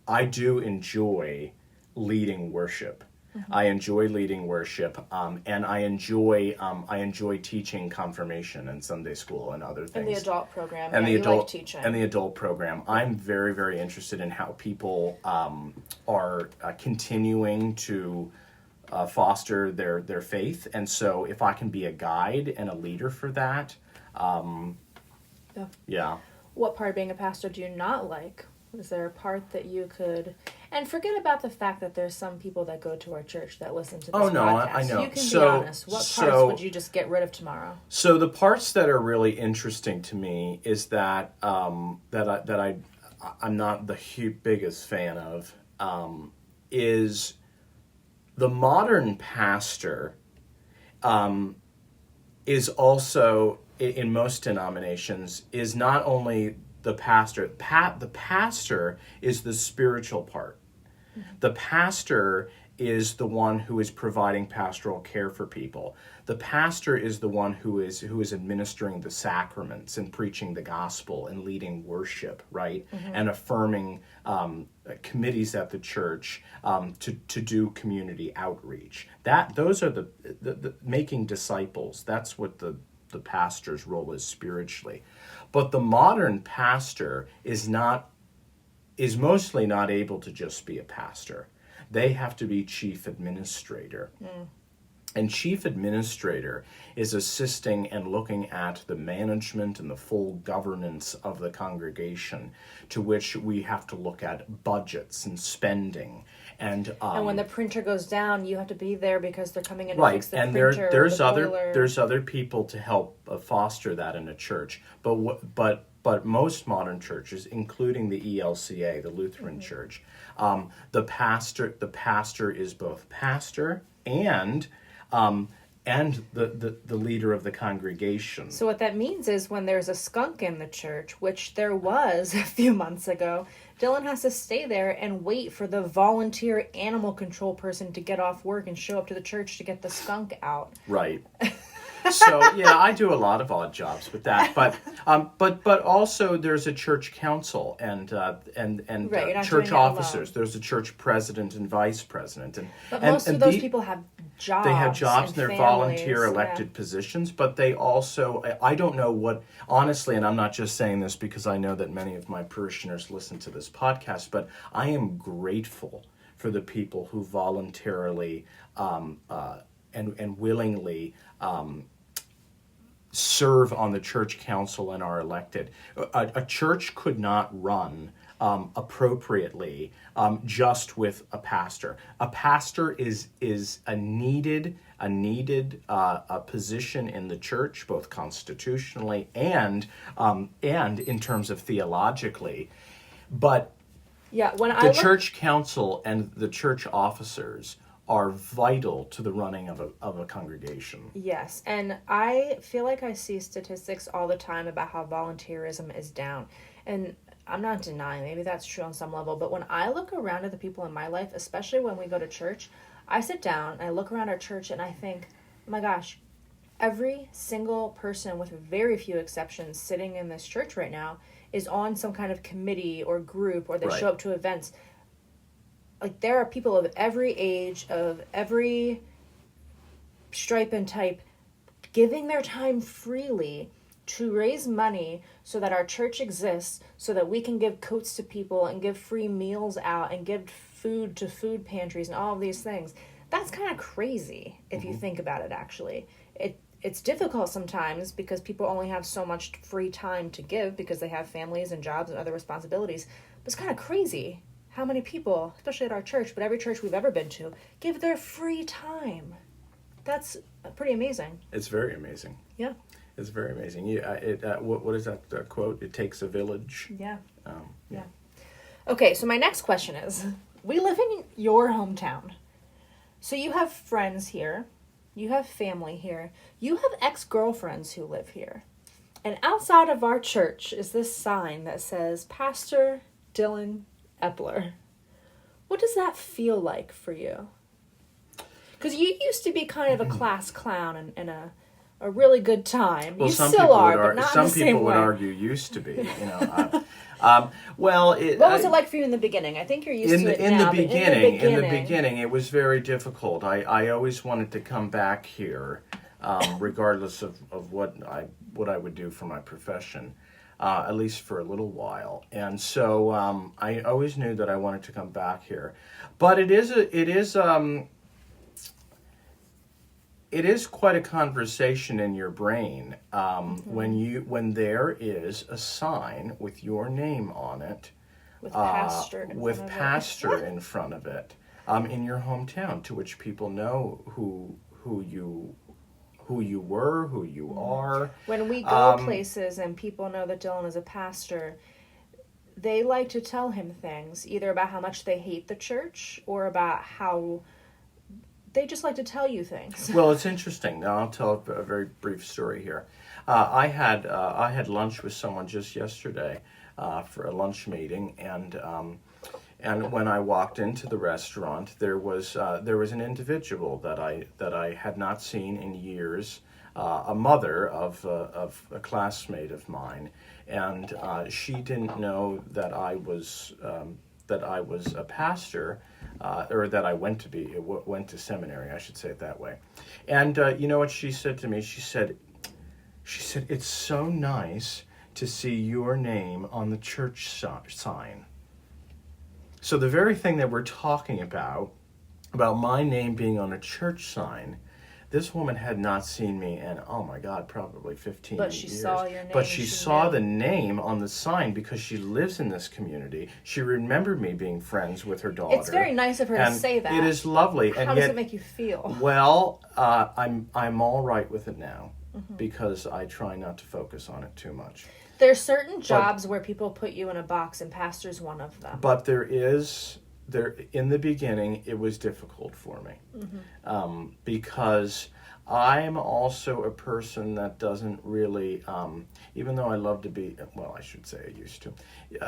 I do enjoy leading worship. I enjoy leading worship, and I enjoy teaching confirmation and Sunday school and other things. And the adult program. And yeah, the adult like teaching. and the adult program. I'm very, very interested in how people are continuing to foster their faith, and so if I can be a guide and a leader for that, yeah. What part of being a pastor do you not like? Is there a part that you could... And forget about the fact that there's some people that go to our church that listen to this podcast. I know. You can be honest. What parts would you just get rid of tomorrow? So the parts that are really interesting to me is that I'm not the biggest fan of is the modern pastor is also, in most denominations, is not only the pastor. The pastor is the spiritual part. The pastor is the one who is providing pastoral care for people. The pastor is the one who is administering the sacraments and preaching the gospel and leading worship, right? And affirming committees at the church to do community outreach. Those are the making disciples. That's what the pastor's role is spiritually. But the modern pastor is mostly not able to just be a pastor. They have to be chief administrator. And chief administrator is assisting and looking at the management and the full governance of the congregation, to which we have to look at budgets and spending. And when the printer goes down, you have to be there because they're coming in to right, fix the and printer. there's other people to help foster that in a church. But most modern churches, including the ELCA, the Lutheran Church, the pastor is both pastor and the leader of the congregation. So what that means is when there's a skunk in the church, which there was a few months ago, Dillon has to stay there and wait for the volunteer animal control person to get off work and show up to the church to get the skunk out. Right. So yeah, I do a lot of odd jobs with that, but also there's a church council and church officers. There's a church president and vice president, but most of those people have jobs. They have jobs and they're families, volunteer elected positions, but they also, I don't know what, honestly, and I'm not just saying this because I know that many of my parishioners listen to this podcast, but I am grateful for the people who voluntarily and willingly serve on the church council and are elected. A church could not run appropriately just with a pastor. A pastor is a needed position in the church, both constitutionally and in terms of theologically. But the church council and the church officers are vital to the running of a congregation. Yes, and I feel like I see statistics all the time about how volunteerism is down. And I'm not denying, maybe that's true on some level, but when I look around at the people in my life, especially when we go to church, I sit down and I look around our church and I think, oh my gosh, every single person with very few exceptions sitting in this church right now is on some kind of committee or group, or they show up to events. Like, there are people of every age, of every stripe and type, giving their time freely to raise money so that our church exists, so that we can give coats to people and give free meals out and give food to food pantries and all of these things. That's kind of crazy if you think about it, actually. It's difficult sometimes because people only have so much free time to give because they have families and jobs and other responsibilities. But it's kind of crazy how many people, especially at our church, but every church we've ever been to, give their free time. That's pretty amazing. It's very amazing. Yeah. It's very amazing. What is that quote? It takes a village. Yeah. Yeah. Okay, so my next question is, we live in your hometown. So you have friends here. You have family here. You have ex-girlfriends who live here. And outside of our church is this sign that says, Pastor Dillon Epler. What does that feel like for you? Because you used to be kind of a class clown and a really good time. Well, you still are, but not in the same way. Some people would argue used to be. Well, What was it like for you in the beginning? I think you're used to it in now, the but beginning, in the beginning, it was very difficult. I always wanted to come back here, regardless of what I would do for my profession, at least for a little while. And so I always knew that I wanted to come back here, but it is quite a conversation in your brain when there is a sign with your name on it, with pastor in front of it, in your hometown, to which people know who you were, who you are. When we go places and people know that Dillon is a pastor, they like to tell him things, either about how much they hate the church or about how they just like to tell you things. Well, it's interesting. Now, I'll tell a very brief story here. I had lunch with someone just yesterday for a lunch meeting, and when I walked into the restaurant, there was an individual that I had not seen in years, a mother of a classmate of mine, and she didn't know that I was a pastor, or that I went to seminary, I should say it that way. And you know what she said to me? She said, "It's so nice to see your name on the church sign." So the very thing that we're talking about my name being on a church sign, this woman had not seen me in, oh my God, probably 15 years. But she saw your name. But she saw the name on the sign because she lives in this community. She remembered me being friends with her daughter. It's very nice of her to say that. It is lovely. How does it make you feel? Well, I'm all right with it now, because I try not to focus on it too much. There's certain jobs where people put you in a box, and pastor's one of them. But in the beginning, it was difficult for me, because I'm also a person that doesn't really, even though I love to be, well, I should say I used to.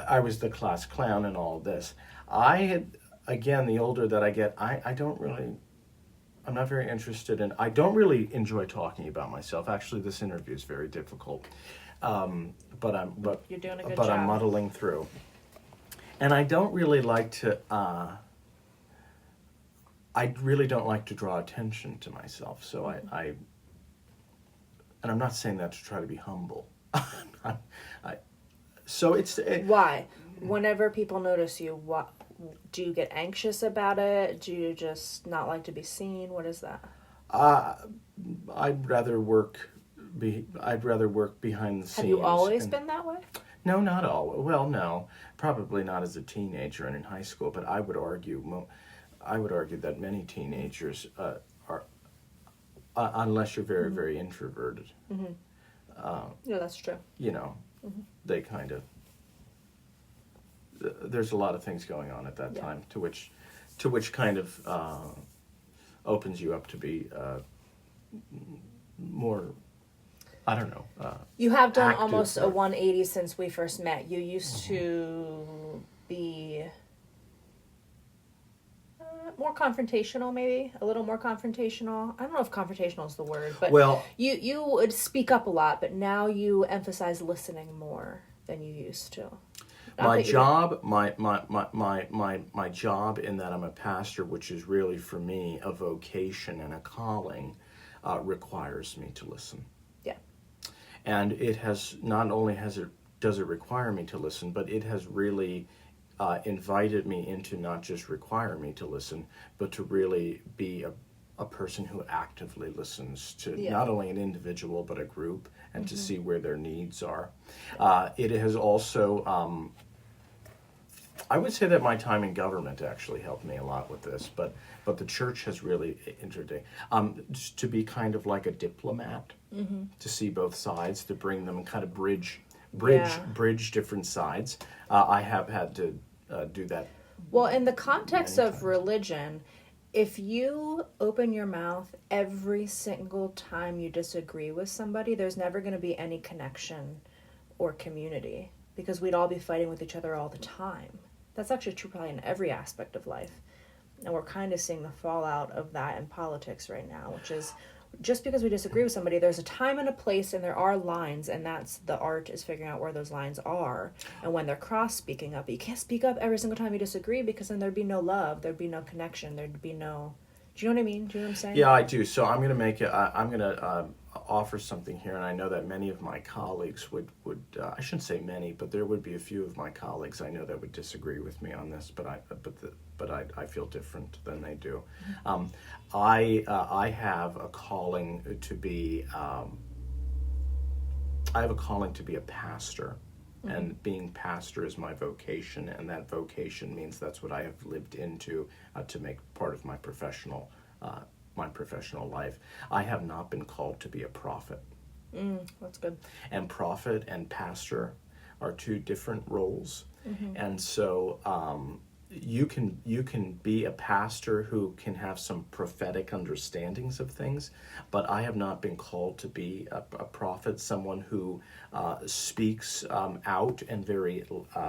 I was the class clown and all this. Again, the older that I get, I'm not very interested in, I don't really enjoy talking about myself. Actually, this interview is very difficult. But you're doing a good job. I'm muddling through. And I don't really like to, draw attention to myself. So and I'm not saying that to try to be humble. Why? Whenever people notice you, what do you get anxious about it? Do you just not like to be seen? What is that? I'd rather work behind the scenes. Have you always been that way? No, not always. Well, no, probably not as a teenager and in high school. But I would argue that many teenagers are, unless you're very, very introverted. Yeah, that's true. They kind of. There's a lot of things going on at that time, to which kind of opens you up to be more. I don't know. You have done active, almost a 180 since we first met. You used to be more confrontational, maybe a little more confrontational. I don't know if confrontational is the word, but you would speak up a lot. But now you emphasize listening more than you used to. My job in that I'm a pastor, which is really for me a vocation and a calling, requires me to listen. And it has, not only does it require me to listen, but it has really invited me into not just require me to listen, but to really be a person who actively listens to not only an individual, but a group, and to see where their needs are. It has also, I would say that my time in government actually helped me a lot with this, but the church has really to be kind of like a diplomat, to see both sides, to bring them and kind of bridge different sides. I have had to do that. Well, in the context of religion, if you open your mouth every single time you disagree with somebody, there's never going to be any connection or community, because we'd all be fighting with each other all the time. That's actually true probably in every aspect of life. And we're kind of seeing the fallout of that in politics right now, which just because we disagree with somebody, there's a time and a place, and there are lines, and that's the art, is figuring out where those lines are and when they're cross speaking up. But you can't speak up every single time you disagree, because then there'd be no love, there'd be no connection, there'd be no. Do you know what I mean? Do you know what I'm saying? Yeah, I do. So I'm going to make it. I'm going to offer something here, and I know that many of my colleagues would. I shouldn't say many, but there would be a few of my colleagues I know that would disagree with me on this. But I feel different than they do. I have a calling to be. I have a calling to be a pastor. And being pastor is my vocation, and that vocation means that's what I have lived into to make part of my professional life. I have not been called to be a prophet. That's good. And prophet and pastor are two different roles, and so you can be a pastor who can have some prophetic understandings of things, but I have not been called to be a prophet, someone who speaks out and very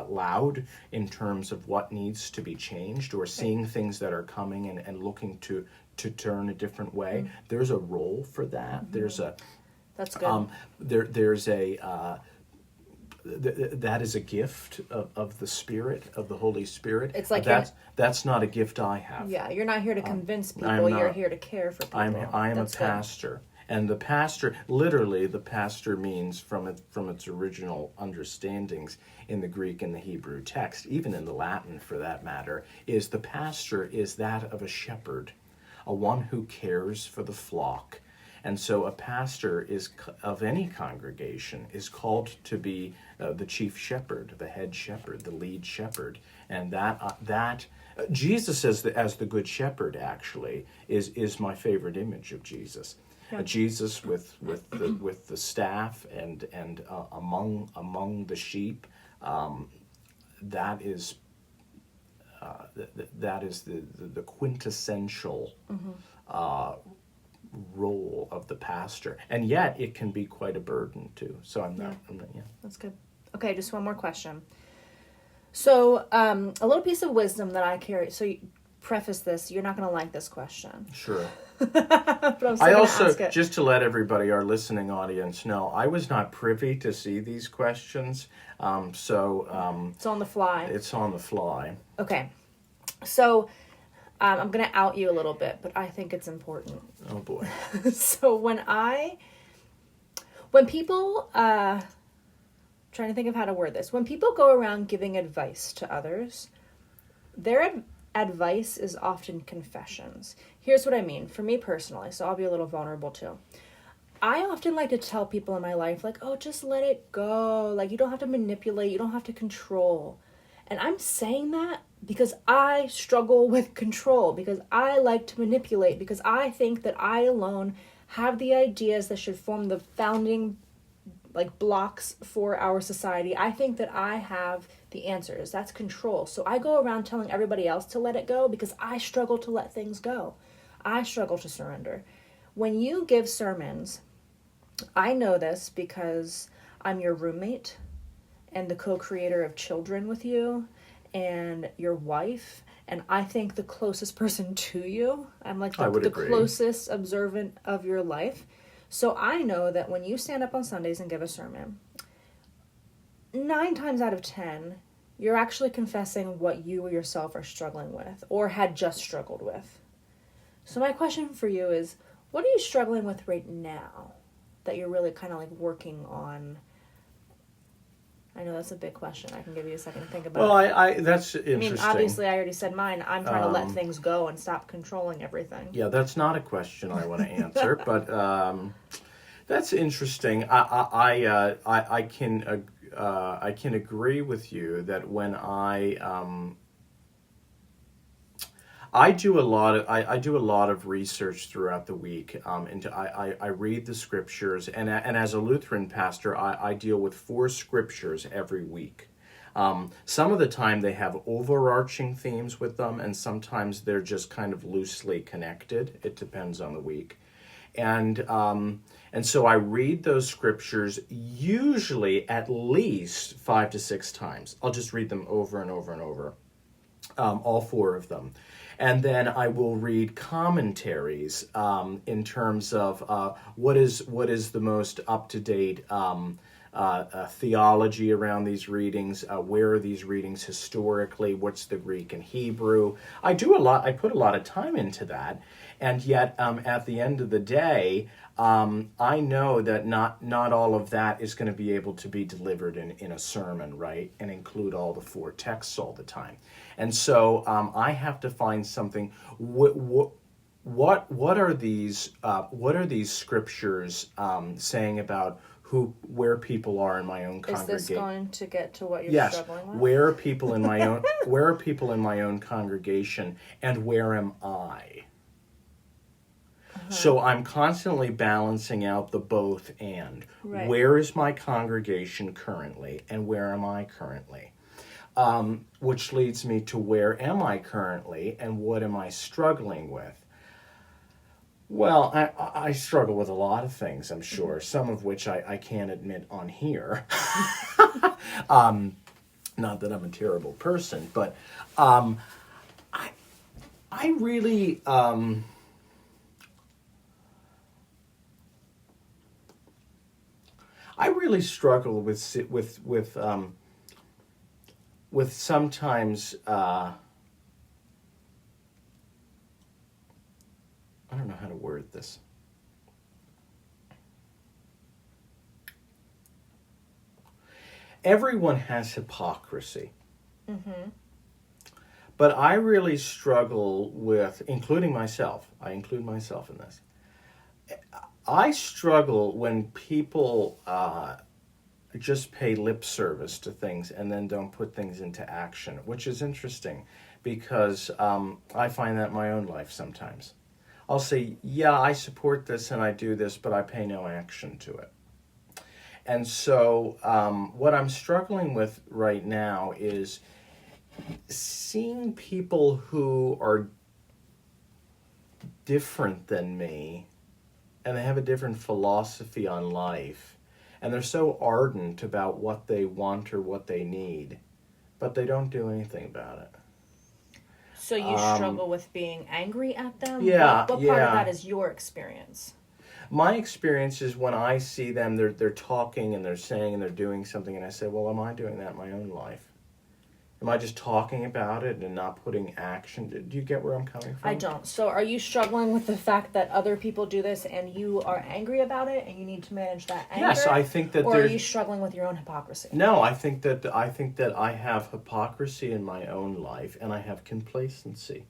loud in terms of what needs to be changed, or seeing things that are coming and looking to turn a different way. There's a role for that. There's a That's good. there's a that is a gift of the Spirit, of the Holy Spirit. It's like that's not a gift I have. Yeah, you're not here to convince people. I'm You're not. here to care for people. I am a That's good. pastor, and the pastor, literally, the pastor means from its original understandings in the Greek and the Hebrew text, even in the Latin for that matter, is the pastor is that of a shepherd, a one who cares for the flock. And so a pastor is of any congregation is called to be the chief shepherd, the head shepherd, the lead shepherd, and that Jesus as the good shepherd actually is my favorite image of Jesus. Yeah. Jesus with the staff and among the sheep, that is the quintessential. Role of the pastor, and yet it can be quite a burden too. So I'm not. That's good. Okay, just one more question. So, a little piece of wisdom that I carry. So, you preface this. You're not going to like this question. Sure. But I'm still I gonna also, ask it. just to let everybody, our listening audience, know, I was not privy to see these questions. So It's on the fly. it's on the fly. Okay. So, I'm going to out you a little bit, but I think it's important. Oh boy. So when people, trying to think of how to word this, when people go around giving advice to others, their advice is often confessions. Here's what I mean, for me personally, so I'll be a little vulnerable too. I often like to tell people in my life, like, oh, just let it go. Like, you don't have to manipulate, you don't have to control. And I'm saying that because I struggle with control, because I like to manipulate, because I think that I alone have the ideas that should form the founding blocks for our society. I think that I have the answers. That's control. So I go around telling everybody else to let it go because I struggle to let things go. I struggle to surrender. When you give sermons, I know this because I'm your roommate and the co-creator of children with you and your wife, and I think the closest person to you. I'm like the closest observant of your life. So I know that when you stand up on Sundays and give a sermon, 9 times out of 10, you're actually confessing what you yourself are struggling with or had just struggled with. So my question for you is, what are you struggling with right now that you're really kind of working on? I know that's a big question. I can give you a second to think about it. Well, that's interesting. I mean, obviously, I already said mine. I'm trying to let things go and stop controlling everything. Yeah, that's not a question I want to answer, but that's interesting. I can agree with you that when I do a lot of research throughout the week. I read the scriptures, and as a Lutheran pastor, I deal with 4 scriptures every week. Some of the time they have overarching themes with them, and sometimes they're just kind of loosely connected. It depends on the week. And so I read those scriptures usually at least 5 to 6 times. I'll just read them over and over and over, all 4 of them. And then I will read commentaries in terms of what is the most up-to-date theology around these readings, where are these readings historically, what's the Greek and Hebrew. I put a lot of time into that, and yet at the end of the day, I know that not all of that is going to be able to be delivered in a sermon, right, and include all the 4 texts all the time. And so I have to find something. What are these scriptures saying about where people are in my own congregation? Is this going to get to what you're struggling with? Where are people in my own where are people in my own congregation, and where am I? So I'm constantly balancing out the both and. Right. Where is my congregation currently, and where am I currently? Which leads me to where am I currently, and what am I struggling with? Well, I struggle with a lot of things, I'm sure, some of which I can't admit on here. Not that I'm a terrible person, but I really... I really struggle with sometimes I don't know how to word this. Everyone has hypocrisy. Mm-hmm. But I really struggle with, including myself, I include myself in this. I struggle when people just pay lip service to things and then don't put things into action, which is interesting because I find that in my own life sometimes. I'll say, yeah, I support this and I do this, but I pay no action to it. And so what I'm struggling with right now is seeing people who are different than me and they have a different philosophy on life, and they're so ardent about what they want or what they need, but they don't do anything about it. So you struggle with being angry at them? Yeah. What part of that is your experience? My experience is when I see them, they're talking and they're saying and they're doing something, and I say, well, am I doing that in my own life? Am I just talking about it and not putting action? Do you get where I'm coming from? I don't. So are you struggling with the fact that other people do this and you are angry about it and you need to manage that anger? Yes, I think that Or are you struggling with your own hypocrisy? No, I think that I have hypocrisy in my own life and I have complacency.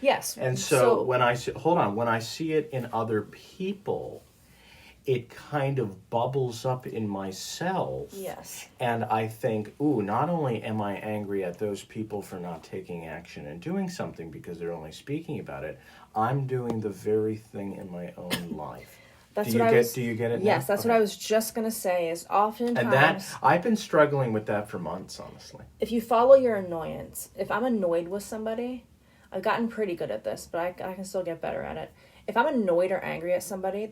Yes. And so when I see it in other people, it kind of bubbles up in myself. Yes. And I think, not only am I angry at those people for not taking action and doing something because they're only speaking about it, I'm doing the very thing in my own life. Do you get it now? Yes, that's what I was just going to say is oftentimes... And that, I've been struggling with that for months, honestly. If you follow your annoyance, if I'm annoyed with somebody, I've gotten pretty good at this, but I can still get better at it. If I'm annoyed or angry at somebody,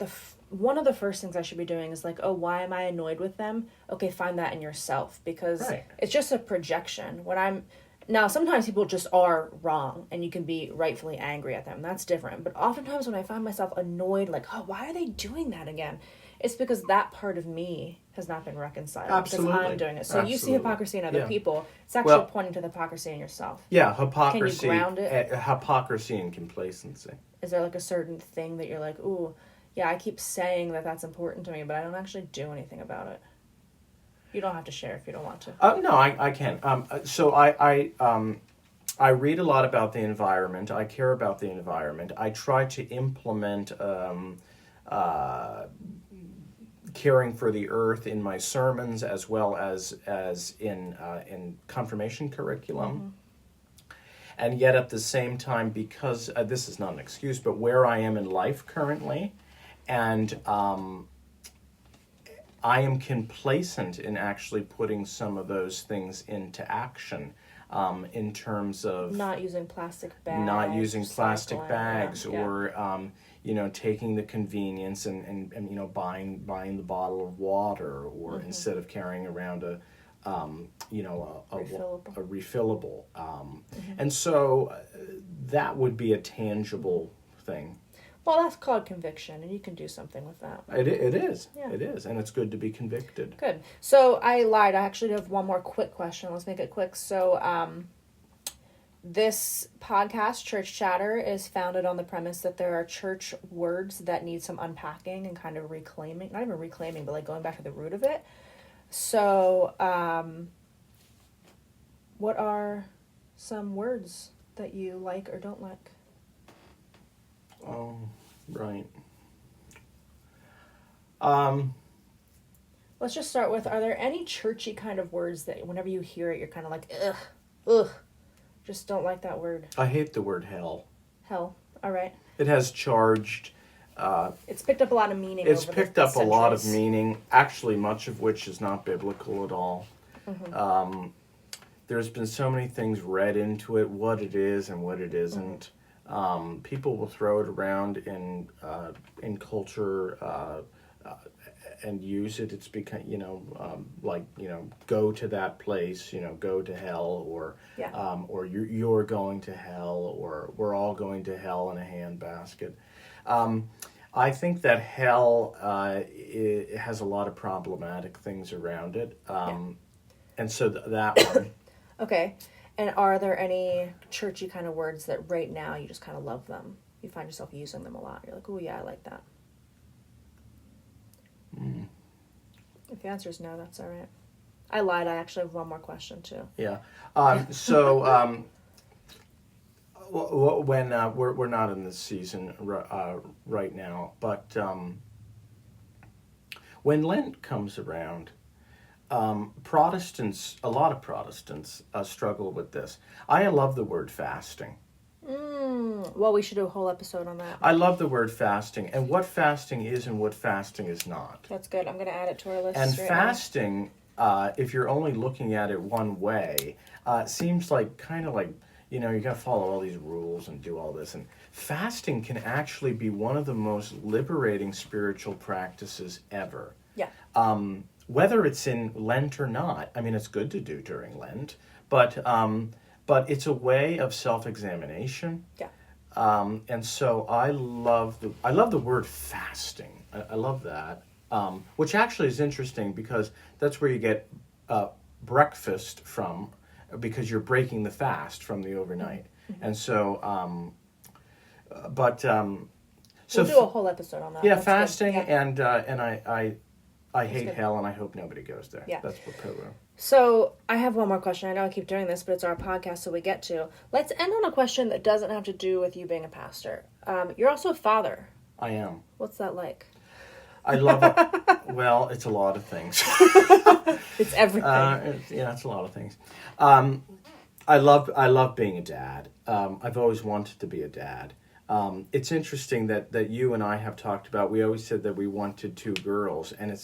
one of the first things I should be doing is like, why am I annoyed with them? Okay, find that in yourself, because It's just a projection. Now, sometimes people just are wrong, and you can be rightfully angry at them. That's different. But oftentimes when I find myself annoyed, like, why are they doing that again? It's because that part of me has not been reconciled. Absolutely. Because I'm doing it. So Absolutely. You see hypocrisy in other people. It's actually pointing to the hypocrisy in yourself. Yeah, hypocrisy. Can you ground it? Hypocrisy and complacency. Is there like a certain thing that you're like, yeah, I keep saying that that's important to me, but I don't actually do anything about it? You don't have to share if you don't want to. No, I can. So I read a lot about the environment. I care about the environment. I try to implement caring for the earth in my sermons as well as in confirmation curriculum. Mm-hmm. And yet at the same time, because this is not an excuse, but where I am in life currently, and I am complacent in actually putting some of those things into action, in terms of not using plastic bags, or taking the convenience and buying the bottle of water, or instead of carrying around Refillable. a refillable. And so that would be a tangible thing. Well, that's called conviction, and you can do something with that. It is. Yeah. It is. And it's good to be convicted. Good. So I lied. I actually have one more quick question. Let's make it quick. So this podcast, Church Chatter, is founded on the premise that there are church words that need some unpacking and kind of reclaiming. Not even reclaiming, but like going back to the root of it. So what are some words that you like or don't like? Oh, right. Let's just start with, are there any churchy kind of words that whenever you hear it, you're kind of like, ugh, just don't like that word? I hate the word hell. Hell. All right. It has charged... It's picked up a lot of meaning. It's over picked the up a lot of centuries. meaning, actually much of which is not biblical at all. There's been so many things read into it, what it is and what it isn't. People will throw it around in culture and use it. It's become, go to that place, go to hell, or you're going to hell, or we're all going to hell in a handbasket. I think that hell it has a lot of problematic things around it, and so that one. Okay. And are there any churchy kind of words that right now you just kind of love them? You find yourself using them a lot. You're like, oh yeah, I like that. If the answer is no, that's all right. I lied. I actually have one more question too. Yeah. When we're not in this season right now, but when Lent comes around, Protestants, a lot of Protestants struggle with this. I love the word fasting. Well, we should do a whole episode on that. I love the word fasting and what fasting is and what fasting is not. That's good. I'm going to add it to our list. And fasting, if you're only looking at it one way, seems like kind of like, you got to follow all these rules and do all this. And fasting can actually be one of the most liberating spiritual practices ever. Yeah. Whether it's in Lent or not, I mean, it's good to do during Lent, but it's a way of self-examination. Yeah. And so I love the word fasting. I love that, which actually is interesting because that's where you get breakfast from, because you're breaking the fast from the overnight. Mm-hmm. And so, we'll do a whole episode on that. Yeah, that's fasting, yeah. and I hate good. hell, and I hope nobody goes there. Yeah. That's what program. So I have one more question. I know I keep doing this, but it's our podcast, so we get to. Let's end on a question that doesn't have to do with you being a pastor. You're also a father. I am. What's that like? I love it. Well, it's a lot of things. It's everything. It's a lot of things. I love being a dad. I've always wanted to be a dad. It's interesting that you and I have talked about. We always said that we wanted two girls, and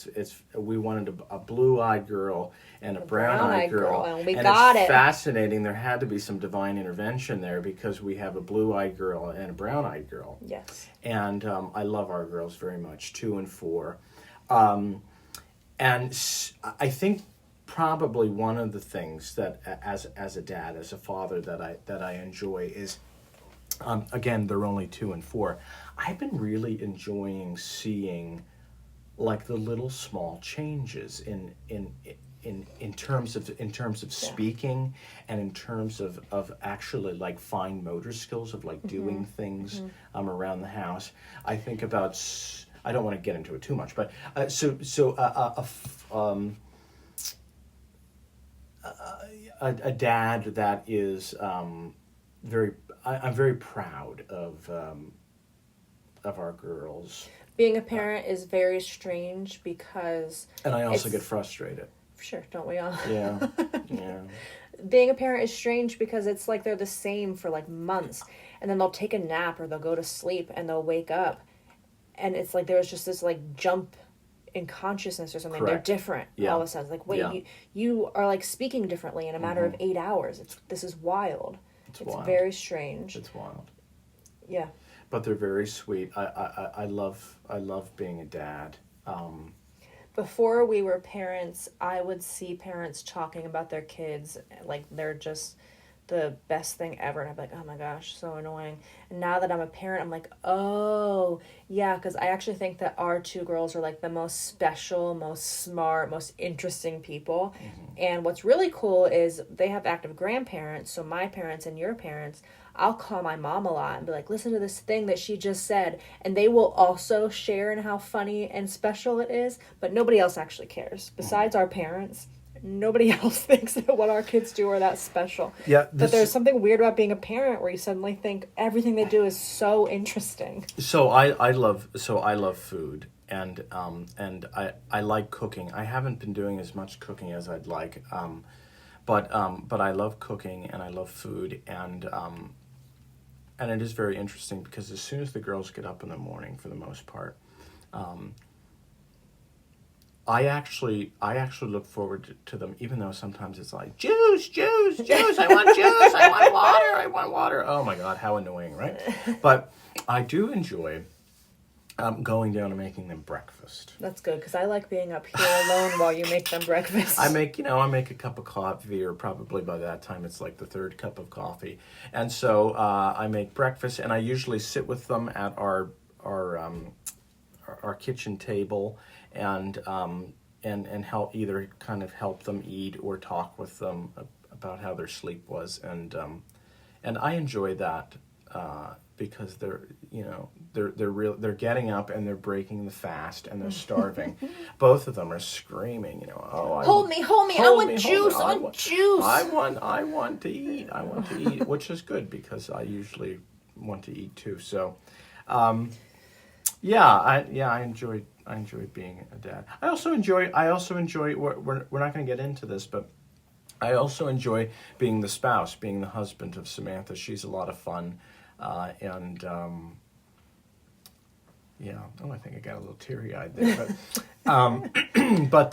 we wanted a blue-eyed girl and a brown-eyed girl, and we and got it's it. Fascinating. There had to be some divine intervention there because we have a blue-eyed girl and a brown-eyed girl. Yes. And I love our girls very much, 2 and 4, and I think probably one of the things that as a dad, as a father, that I enjoy is. Again, they're only 2 and 4. I've been really enjoying seeing, like, the little small changes in terms of speaking, and in terms of actually, like, fine motor skills of, like, doing things around the house. I think about. I don't want to get into it too much, but a dad that is very. I'm very proud of our girls. Being a parent is very strange because... And I also get frustrated. Sure, don't we all? Yeah. Being a parent is strange because it's like they're the same for like months. And then they'll take a nap or they'll go to sleep and they'll wake up. And it's like there's just this like jump in consciousness or something. Correct. They're different all of a sudden. It's like, wait, you are like speaking differently in a matter of 8 hours. This is wild. It's wild. Very strange. It's wild. Yeah. But they're very sweet. I love being a dad. before we were parents, I would see parents talking about their kids like they're just the best thing ever. And I'd be like, oh my gosh, so annoying. And now that I'm a parent, I'm like, oh, yeah, because I actually think that our two girls are like the most special, most smart, most interesting people. And what's really cool is they have active grandparents, so my parents and your parents. I'll call my mom a lot and be like, listen to this thing that she just said. And they will also share in how funny and special it is, but nobody else actually cares. Besides our parents, nobody else thinks that what our kids do are that special. Yeah, But there's something weird about being a parent where you suddenly think everything they do is so interesting. So I love food, and I like cooking. I haven't been doing as much cooking as I'd like, but I love cooking and I love food, and it is very interesting because as soon as the girls get up in the morning, for the most part, I actually look forward to them, even though sometimes it's like, juice, I want juice, I want water. Oh my God, how annoying, right? But I do enjoy going down and making them breakfast. That's good, because I like being up here alone while you make them breakfast. I make a cup of coffee, or probably by that time it's like the third cup of coffee. And so I make breakfast, and I usually sit with them at our kitchen table and help help them eat or talk with them about how their sleep was, and I enjoy that because they're getting up and they're breaking the fast and they're starving. Both of them are screaming, hold me, I want juice. I want to eat, which is good because I usually want to eat too. So, I enjoy being a dad. I also enjoy. We're not going to get into this, but I also enjoy being the spouse, being the husband of Samantha. She's a lot of fun, and I think I got a little teary-eyed there, but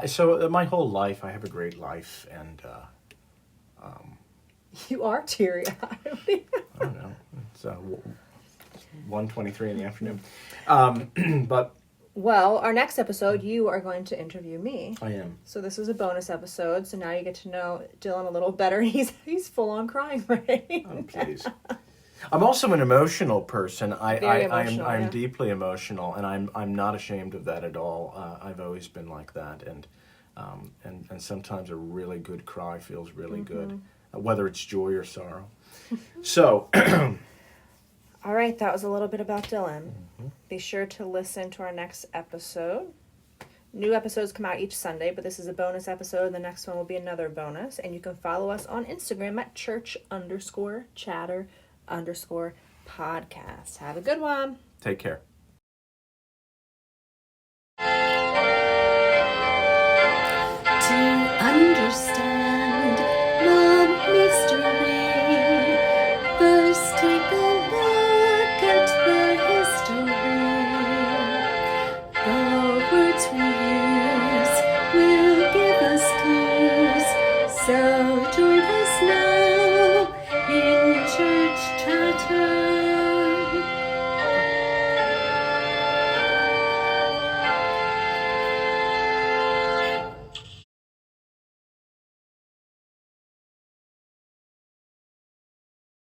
So my whole life, I have a great life, and You are teary-eyed. I don't know. It's 1:23 in the afternoon, but. Well, our next episode, you are going to interview me. I am. So this is a bonus episode. So now you get to know Dillon a little better. He's full on crying right. Oh, please. I'm also an emotional person. I'm yeah. deeply emotional, and I'm not ashamed of that at all. I've always been like that, and sometimes a really good cry feels really good, whether it's joy or sorrow. So. All right, that was a little bit about Dillon. Be sure to listen to our next episode. New episodes come out each Sunday, but this is a bonus episode. The next one will be another bonus. And you can follow us on Instagram at church_chatter_podcast. Have a good one. Take care.